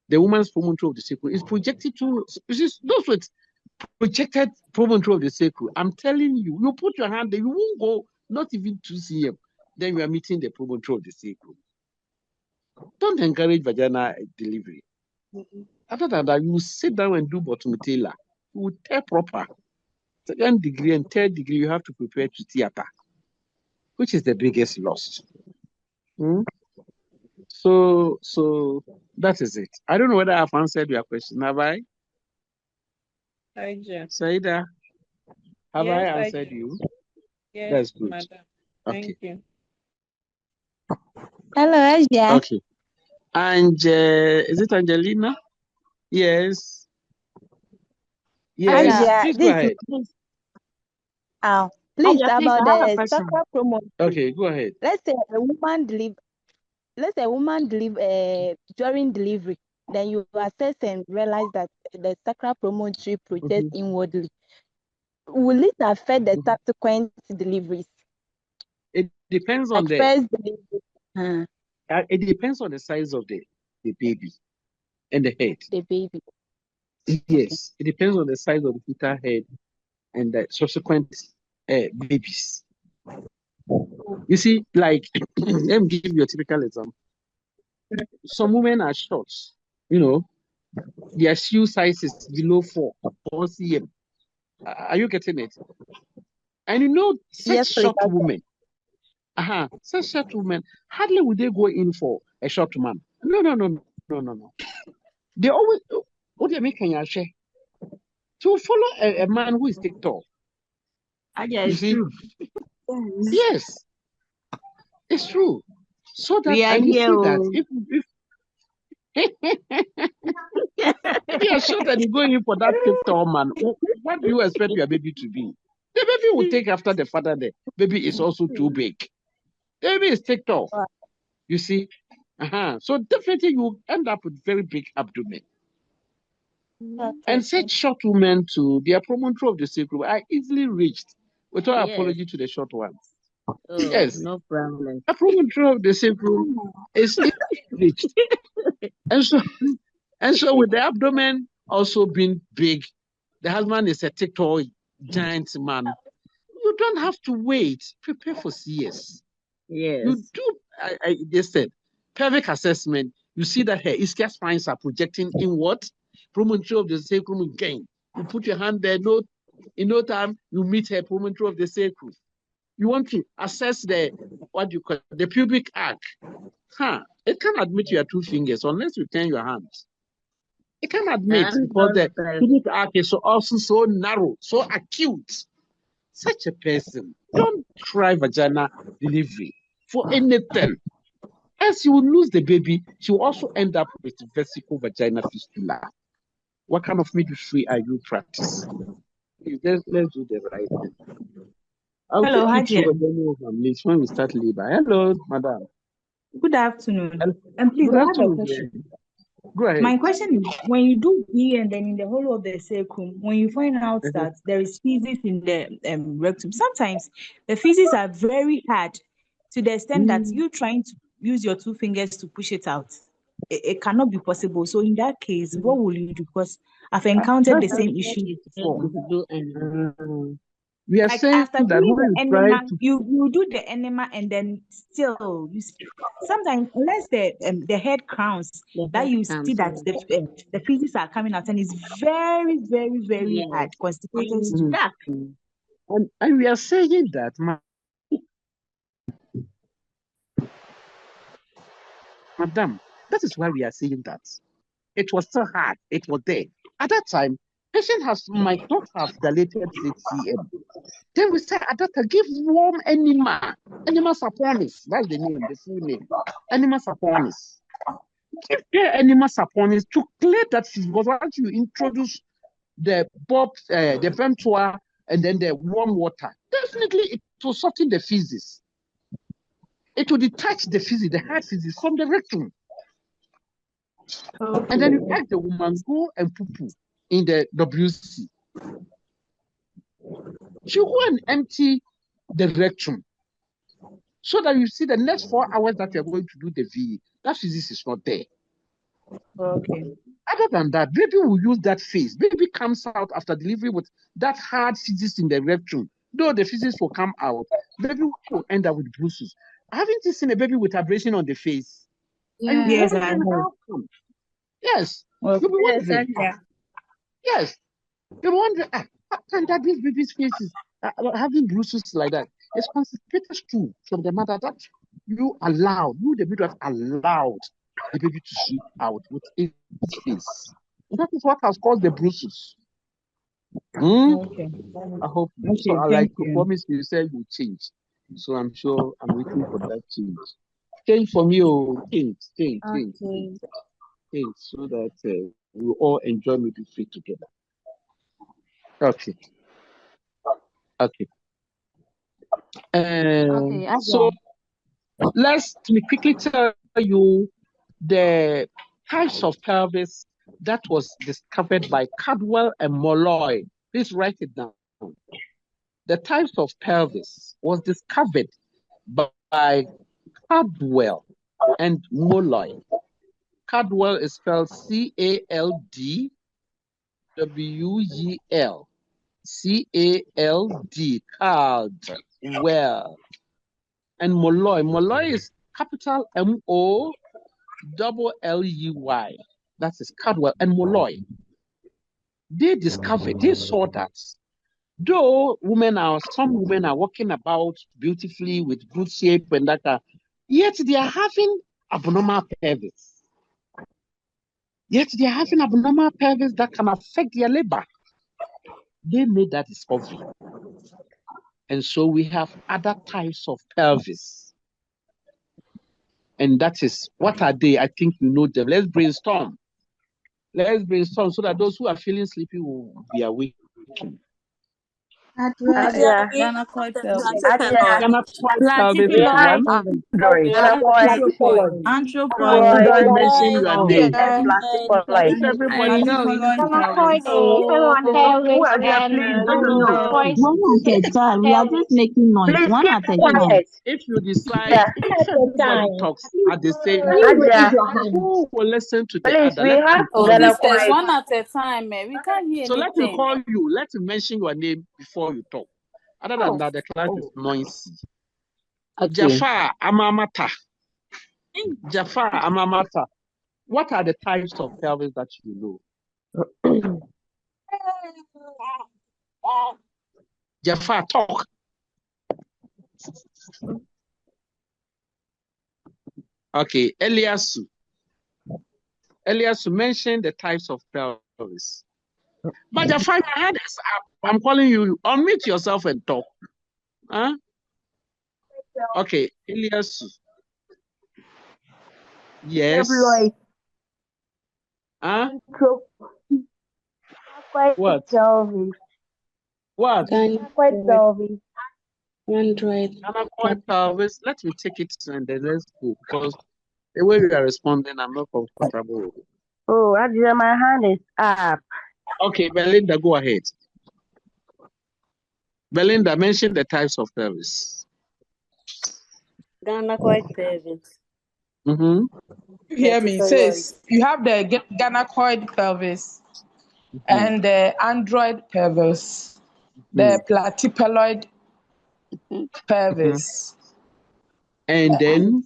the woman's promontory of the sacrum is projected to, those with projected promontory of the sacrum. I'm telling you, you put your hand there, you won't go not even 2 cm. Then you are meeting the promontory of the sacrum. Don't encourage vaginal delivery. Other than that, you sit down and do bottom tailor. You will tear proper. Second degree and third degree, you have to prepare to theater, which is the biggest loss. So that is it. I don't know whether I've answered your question. Have I? Saida, have I answered you? Yes, That's good. madam. Okay. Thank you. Hello, Asia. Okay. And is it Angelina? Yes. Yes. Asia, Please go ahead. please Asia, please, about I have a the question. sacral promontory. Okay, go ahead. Let's say a woman deliver during delivery, then you assess and realize that the sacral promontory projects inwardly. Will it affect the subsequent deliveries? It depends on Like first delivery. It depends on the size of the baby and the head. The baby. Yes, it depends on the size of the fetal head and the subsequent babies. You see, like, let me give you a typical example. Some women are short, their shoe size is below 4 cm. Are you getting it? And such short women, such short women, hardly would they go in for a short man. No. They always, what they make to follow a man who is tall. You see? Yes, it's true. So that and you see that if you are sure that you're going in for that tall man, what do you expect your baby to be? The baby will take after the father. The baby is also too big. The baby is tall. You see? So definitely you end up with very big abdomen. And such short women too, their promontory of the sacrum are easily reached without apology to the short ones. Yes. No problem. A promontory of the sacrum is easily reached. And so with the abdomen also being big, the husband is a tall giant man. You don't have to wait. Prepare for CS. Yes. You do, they said, pelvic assessment. You see that her ischial spines are projecting inward. Promontory of the sacrum again. You put your hand there, in no time, you meet her promontory of the sacrum. You want to assess the pubic arc. It can't admit your 2 fingers unless you turn your hands. It can't admit because the pubic arc is also so narrow, so acute. Such a person, don't try vaginal delivery for anything. As you will lose the baby, she will also end up with vesical vaginal fistula. What kind of midwifery are you practicing? Let's do the right thing. I'll Hello, take you HAJIA. through a demo of families when we start labor. Hello, madam. Good afternoon. And please, Good I have a afternoon. question. Go ahead. My question is, when you do B and then in the whole of the sacrum, when you find out that there is feces in the rectum, sometimes the feces are very hard to the extent that you trying to use your 2 fingers to push it out. It cannot be possible. So in that case, what will you do? Because I've encountered the same issue before. We are Like saying after that doing when the you try enema, to you do the enema and then still sometimes unless the head crowns that you see that the feces are coming out and it's very, very, very hard, constipated stool. and we are saying that madam, that is why we are saying that. It was so hard. It was there. At that time, patient might not have dilated 6 cm. Then we said, Adata, give warm enema. Enema saponis. That's the name, the full name. Enema saponis. Give her enema saponis to clear that feces. Because once you introduce the ventura and then the warm water, definitely it will soften the feces. It will detach the feces, the hard feces from the rectum. And then you ask the woman, go and poo-poo in the WC. She go and empty the rectum so that you see the next 4 hours that you're going to do the VE, that physics is not there. Okay. Other than that, baby will use that phase. Baby comes out after delivery with that hard physics in the rectum. Though the physics will come out, baby will end up with bruises. Haven't you seen a baby with abrasion on the face? Yeah. Yes, I And have. how come? Yes. Okay. You'll be Yes, wondering. Yes. You'll be wondering, how can that these babies' faces having bruises like that? It's constipated stool from the mother that you the midwife allowed the baby to sleep out with its face. That is what has caused the bruises. Okay. I hope so. Okay, I like thank to you. promise you said you change. So I'm sure I'm waiting for that change. Change for me, change, Okay. so that we all enjoy midwifery together. Okay. Okay. Okay, So Adia. let me quickly tell you the types of pelvis that was discovered by CODeL and Molloy. Please write it down. The types of pelvis was discovered by CODeL and Molloy. CODeL is spelled CALDWEL. CALD, and Molloy is capital MOLLEY. That is CODeL and Molloy. They saw that though some women are walking about beautifully with good shape and that, yet they are having abnormal pelvis. Yet they are having abnormal pelvis that can affect their labor. They made that discovery. And so we have other types of pelvis. And that is, what are they? I think you know them. Let's brainstorm. Let's brainstorm so that those who are feeling sleepy will be awake. Adia. Gynecoid pelvis. Adia. Gynecoid pelvis We is have one. Android. platyploid. Please Anthropoid. let me Android mention your name. and If platyploid. everybody, Platyploid Gynecoid pelvis. pelvis Who and please, platyploid one at a time. We are just pelvis. making noise. Please One keep at a time. quiet. if you decide, Yeah. if everybody talks at the same Adia. time, who will listen to the Please, other? we Let have me call you. Sisters, gynecoid. one at a time. We can't hear So let me anything. call you. Let me mention your name before you talk. Other than that, the class is noisy. Okay. Jafar Amamata. Jafar Amamata. What are the types of pelvis that you know? Jafar, talk. Okay, Eliasu. Eliasu mentioned the types of pelvis. But Jafar, your hand is up. I'm calling you. Unmute yourself and talk. Huh? Okay, Eliasu. Yes. Huh? What? What? Android. Gynecoid pelvis. Let me take it and then let's go, because the way you are responding, I'm not comfortable with it. Oh, Adia, my hand is up. Okay, Belinda, go ahead. Belinda, mention the types of pelvis. Gynecoid pelvis. Mm-hmm. You hear me? It says you have the gynecoid pelvis and the android pelvis, the platypeloid pelvis. And then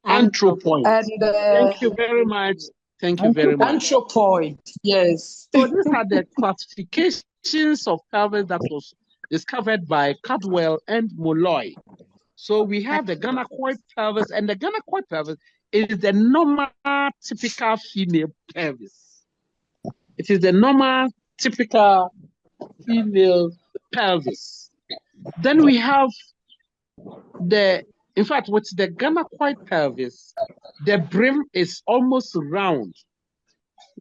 anthropoid. And Thank you very much. Thank you very much. Anthropoid, yes. So these are the classifications of pelvis that was discovered by CODeL and Molloy. So we have the gynecoid pelvis, and the gynecoid pelvis is the normal, typical female pelvis. It is the normal, typical female pelvis. Then we have in fact, with the gynecoid pelvis, the brim is almost round,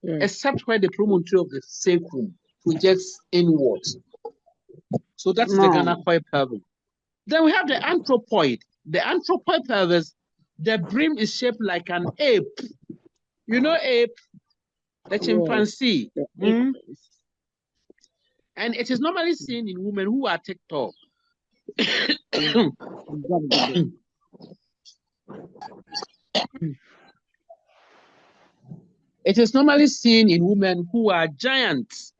except where the promontory of the sacrum projects inwards. So that's the gynecoid pelvis. Then we have the anthropoid. The anthropoid pelvis, the brim is shaped like an ape. You know ape, the chimpanzee. And it is normally seen in women who are TikTok. It is normally seen in women who are giants.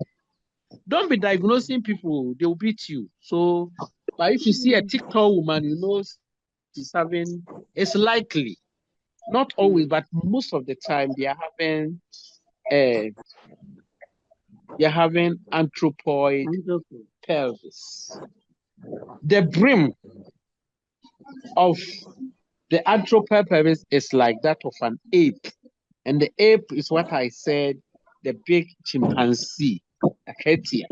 Don't be diagnosing people, they will beat you. So, but if you see a TikTok woman, you know she's having, it's likely, not always, but most of the time they are having anthropoid pelvis. The brim of the anthropoid pelvis is like that of an ape. And the ape is what I said, the big chimpanzee, a HAJIA.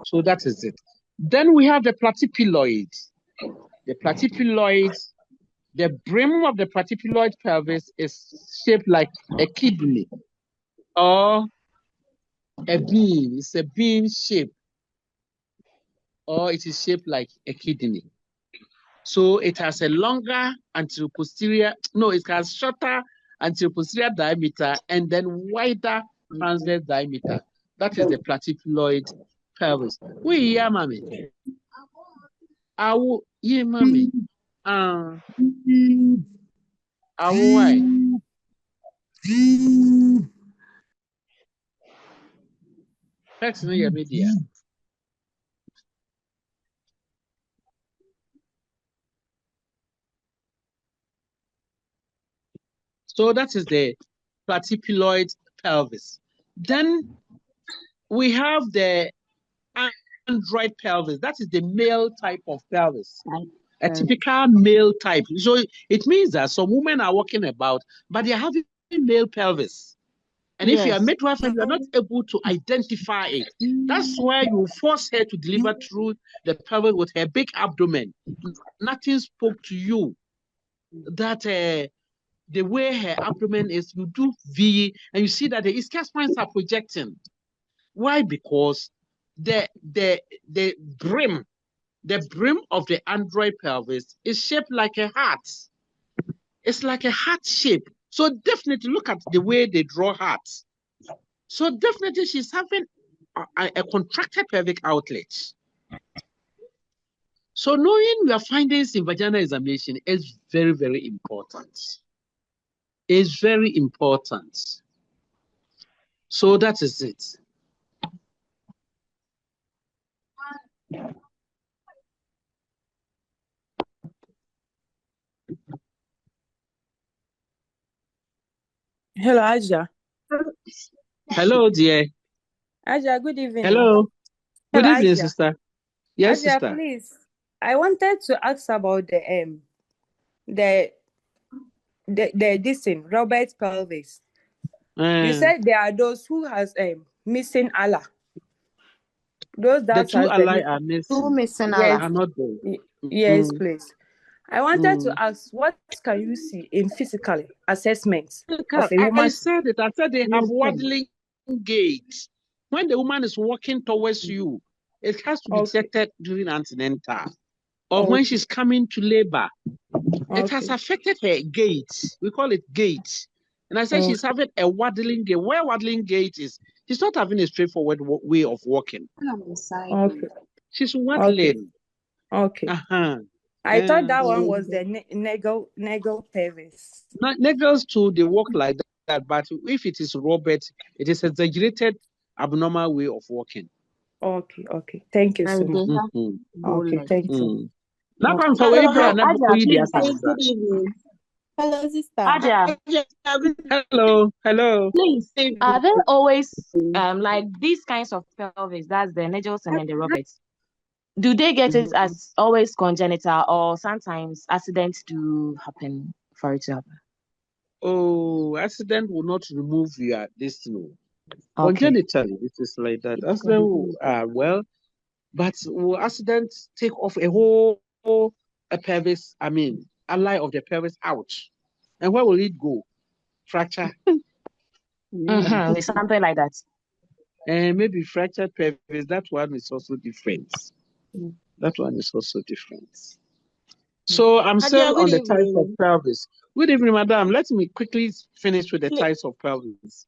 So that is it. Then we have the platyploid. The platyploid, the brim of the platyploid pelvis is shaped like a kidney or a bean. It's a bean shape, or it is shaped like a kidney. So it has a longer anterior posterior, no, it has shorter anterior posterior diameter and then wider transverse diameter. That is the platyploid pelvis. We yeah, mommy. Awo yeah, mommy. Why? Text in your media. So that is the platyploid pelvis. Then we have the android pelvis. That is the male type of pelvis. A typical male type. So it means that some women are walking about, but they are having male pelvis. And if you are midwife and you are not able to identify it, that's why you force her to deliver through the pelvis with her big abdomen. Nothing spoke to you that the way her abdomen is, you do V, and you see that the ischia spines are projecting. Why? Because the brim of the android pelvis is shaped like a heart. It's like a heart shape. So definitely look at the way they draw hearts. So definitely she's having a contracted pelvic outlet. So knowing your findings in vaginal examination is very, very important. It's very important. So that is it. Hello, Aja. Hello, dear. Aja, good evening. Hello. Good evening, Aja. sister. Yes, Aja, sister. please. I wanted to ask about the this thing, Robert's pelvis. You said there are those who has missing Allah. Those the that two has allies are missing. Two missing yes, Allah. Are not there. yes, please. I wanted to ask, what can you see in physical assessments of a I woman's? said it. I said they have waddling gait. When the woman is walking towards you, it has to be detected during antenatal or when she's coming to labor. It has affected her gait. We call it gait. And I said she's having a waddling gait. Where waddling gait is, she's not having a straightforward way of walking. Okay. She's waddling. Okay. I thought that one was the Nagel pelvis. Nagels too, they walk like that, but if it is Robert, it is exaggerated, abnormal way of walking. Okay. Thank you so much. Okay, thank you. Now I'm for Aja, please say good evening. Hello, sister. Aja. Hello. Please, are there always like these kinds of pelvis, that's the Nagels and then the Roberts? Do they get it as always congenital, or sometimes accidents do happen for it to happen? Oh, accident will not remove your destiny. Congenitally, it is like that. Accident well, but will accident take off a whole pelvis? I mean, ally of the pelvis out, and where will it go? Fracture. Something like that. And maybe fractured pelvis. That one is also different. That one is also different. So I'm still on the types of evening. pelvis. Good evening, madam. Let me quickly finish with the types of pelvis.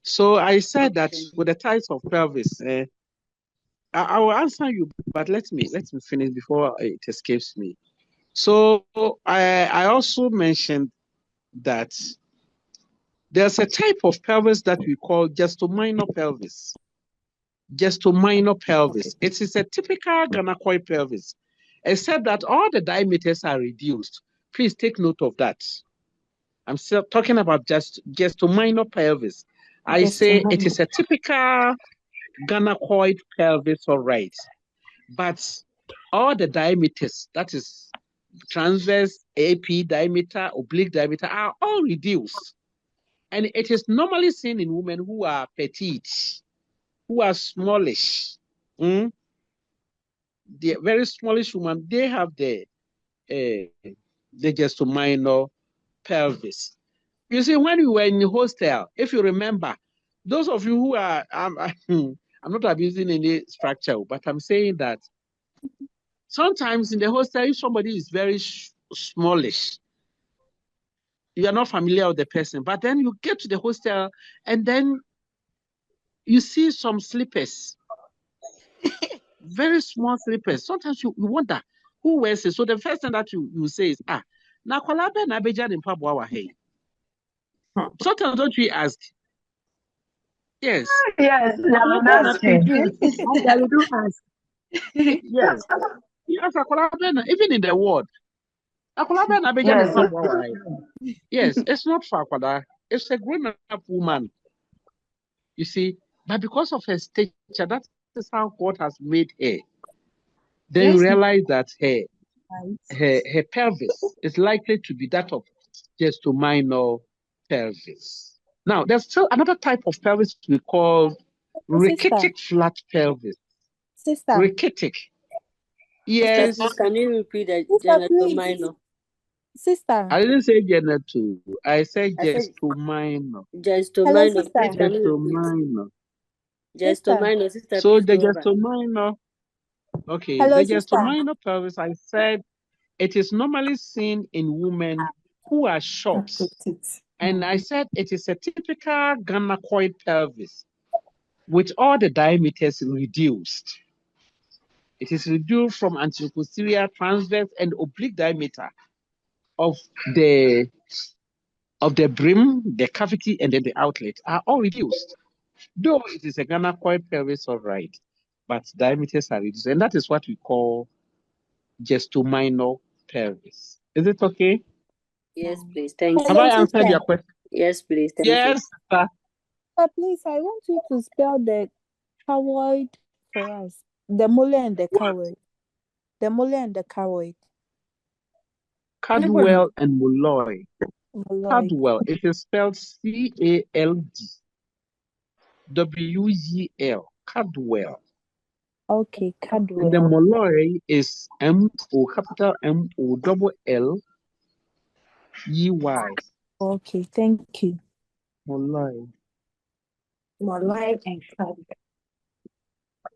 So I said that with the types of pelvis, I will answer you, but let me finish before it escapes me. So I also mentioned that there's a type of pelvis that we call gestominor pelvis. Gestominor pelvis. Okay. It is a typical gynecoid pelvis, except that all the diameters are reduced. Please take note of that. I'm still talking about just gestominor pelvis. I say it is a typical gynecoid pelvis, all right. But all the diameters, that is transverse, AP diameter, oblique diameter, are all reduced. And it is normally seen in women who are petite, who are smallish. The very smallish woman, they have the gestominor pelvis. You see, when we were in the hostel, if you remember, those of you who are, I'm not abusing any structure, but I'm saying that sometimes in the hostel, if somebody is very smallish, you are not familiar with the person, but then you get to the hostel and then you see some slippers, very small slippers. Sometimes you wonder who wears it. So the first thing that you say is, na kwalabe na beja ni mpaboa wa hey. Sometimes don't we ask? Yes. Yes, that's true. And we do ask. Yes. Yes, even in the ward. Yes, it's not for Akwada. It's a grown-up woman. You see, but because of her stature, that is how God has made her. Then you realize that her pelvis is likely to be that of gestominor pelvis. Now, there's still another type of pelvis we call rachitic flat pelvis. Rachitic. Yes. Sister, can you repeat that? Gestominor. Sister. I didn't say genital. I said gestominor. Gestominor. Gestominor. Gestominor, sister. So the gestominor. Okay, Hello, the sister. gestominor pelvis, I said it is normally seen in women who are short. And I said it is a typical gynecoid pelvis with all the diameters reduced. It is reduced from anterior, posterior, transverse, and oblique diameter of the brim, the cavity, and then the outlet are all reduced. Though it is a gynecoid pelvis, all right, but diameters are reduced. And that is what we call gestominor pelvis. Is it okay? Yes, please. Thank you. Have I answered your question? Yes, please. Thank yes, you. Please, I want you to spell the carotid for us. The molar and the carotid. The molar and the carotid. CODeL and molloy. CODeL. It is spelled CALDWEL. CODeL. Okay, CODeL. And the molloy is MO, capital MOLLEY. Okay, thank you. Molloy. Molloy and CODeL.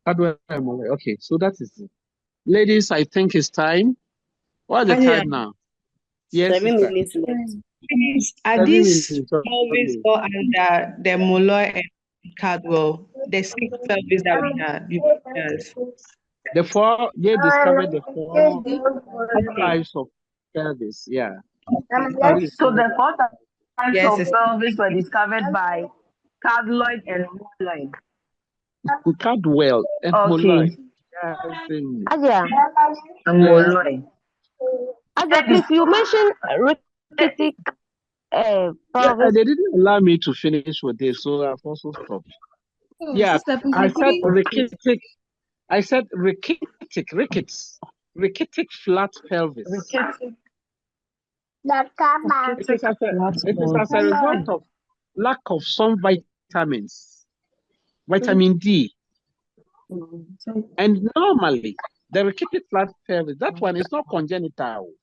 CODeL and molloy. Okay, so that is it. Ladies, I think it's time. What is the time now? Yes, 7 sister. minutes left. Are these pelvis all under the molloy and CODeL, the 6 pelvis that we had? They discovered the four types of pelvis. Yeah. So the 4 types of pelvis were discovered by CODeL and molloy. CODeL and molloy. HAJIA and molloy. HAJIA, please, you mentioned rachitic pelvis. They didn't allow me to finish with this, so I've also stopped. Yeah, I said rachitic. I said rachitic flat pelvis. It is as a result of lack of some vitamins, vitamin D. And normally, the rachitic flat pelvis, that one is not congenital.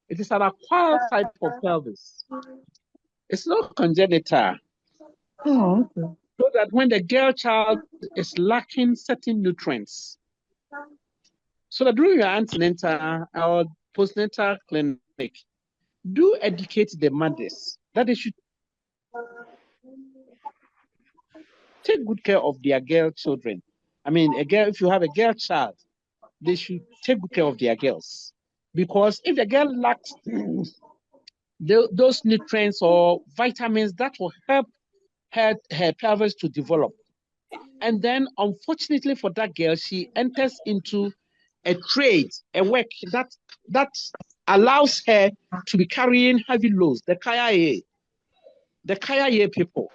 It is an acquired type of pelvis. It's not congenital. So that when the girl child is lacking certain nutrients, so that during your antenatal or postnatal clinic, do educate the mothers that they should take good care of their girl children. I mean, if you have a girl child, they should take good care of their girls. Because if the girl lacks those nutrients or vitamins that will help her pelvis to develop, and then unfortunately for that girl, she enters into a trade, a work that allows her to be carrying heavy loads, the KIA people.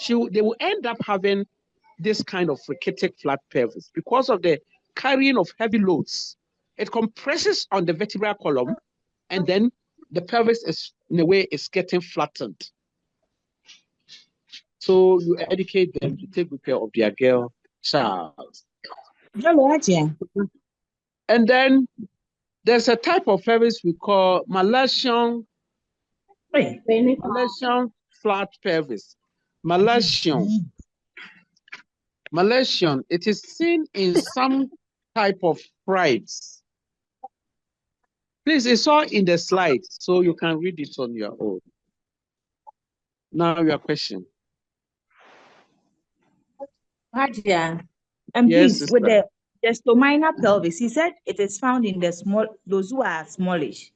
They will end up having this kind of rickety flat pelvis because of the carrying of heavy loads. It compresses on the vertebral column, and then the pelvis is, in a way, is getting flattened. So you educate them to take good care of their girl child. And then there's a type of pelvis we call Malaysian flat pelvis. Malaysian, it is seen in some type of brides. Please, it's all in the slide, so you can read it on your own. Now your question. HAJIA, Yes, please, with the stominal pelvis, he said it is found in those who are smallish.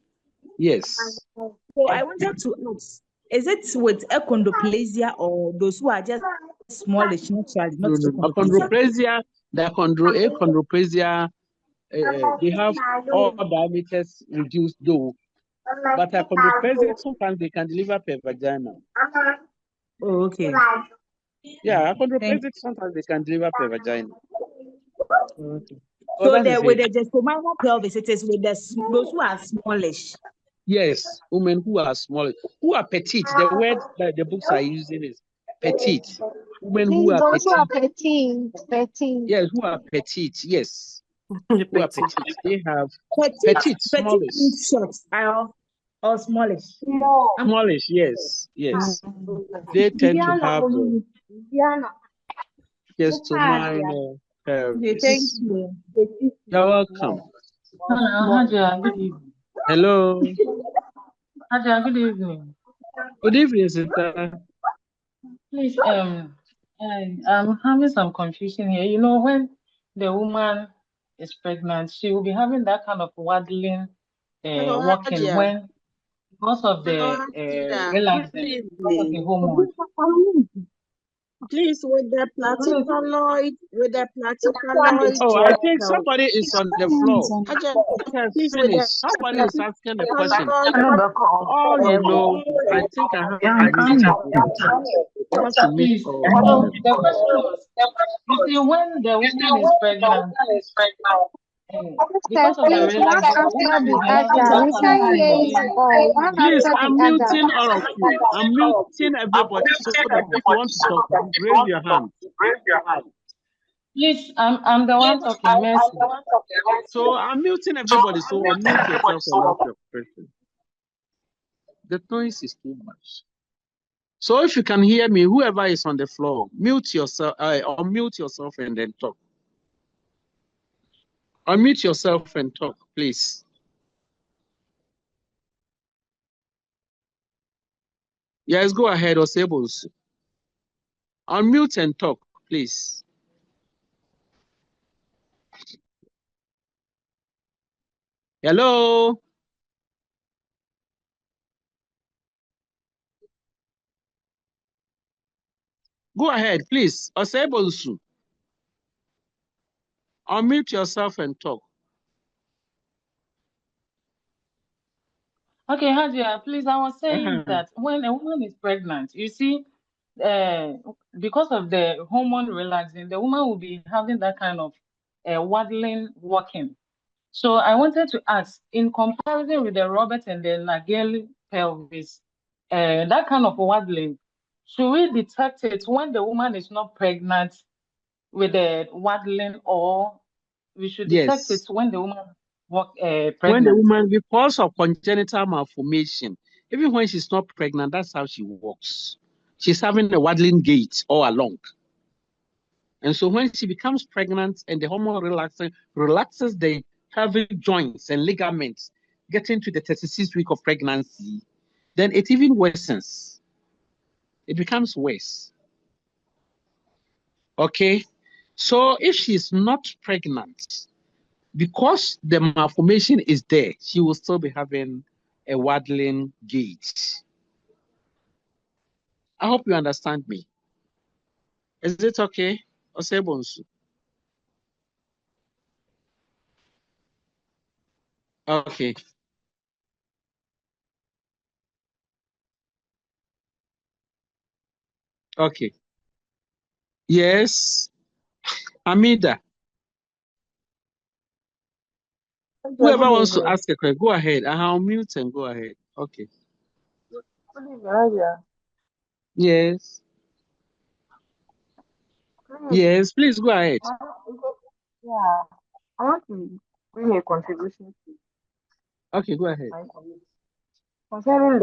Yes. So I wanted to ask, is it with achondroplasia or those who are just smallish naturally, not achondroplasia? Achondroplasia, they have all diameters reduced though, but achondroplasia sometimes they can deliver per vagina. Oh, okay. Yeah, achondroplasia sometimes they can deliver per vagina. Okay. So with the gestominal pelvis, it is with those who are smallish. Yes, women who are small, who are petite. The word that the books are using is petite. Women who are petite. Yes, who are petite. Yes, who are petite. They have petite, smallish. Short or smallish. Smallish, yes, yes. They tend to have gestominal pelvis. Thank you. You're welcome. HAJIA, good evening. Hello. HAJIA, good evening. Good evening, sister. Please, I'm having some confusion here. You know, when the woman is pregnant, she will be having that kind of waddling walking when because of the relaxing, because of the hormones. Please, with the platypaloid. Oh, I think somebody is on the floor. Please finish. Somebody is asking a question. All you know, I think I have to meet all. The question was, you see, when the woman is pregnant, because of the Please, I'm muting all of you. I'm muting everybody so that if you want to talk, raise your hand. Please, I'm the one talking, Mercy. So I'm muting everybody, so unmute yourself and ask your question. The noise is too much. So if you can hear me, whoever is on the floor, mute yourself, unmute yourself and then talk. Unmute yourself and talk, please. Yes, go ahead, Osables. Unmute and talk, please. Hello? Go ahead, please. Osables. Unmute yourself and talk. Okay, HAJIA, please, I was saying that when a woman is pregnant, you see, because of the hormone relaxing, the woman will be having that kind of waddling walking. So I wanted to ask, in comparison with the Robert and the Nagel pelvis, that kind of waddling, should we detect it when the woman is not pregnant with the waddling, or we should detect it when the woman pregnant? When the woman, because of congenital malformation, even when she's not pregnant, that's how she walks. She's having a waddling gait all along. And so when she becomes pregnant and the hormone relaxes the pelvic joints and ligaments, getting to the 36th week of pregnancy, then it even worsens. It becomes worse. Okay? So if she's not pregnant, because the malformation is there, she will still be having a waddling gait. I hope you understand me. Is it okay? Osebonsu. Okay. Okay. Yes. Amida. Whoever wants to ask a question, go ahead. I'll mute and go ahead. Okay. Yes. Yes, please go ahead. Yeah, I want to bring a contribution to Okay, go ahead. my community concerning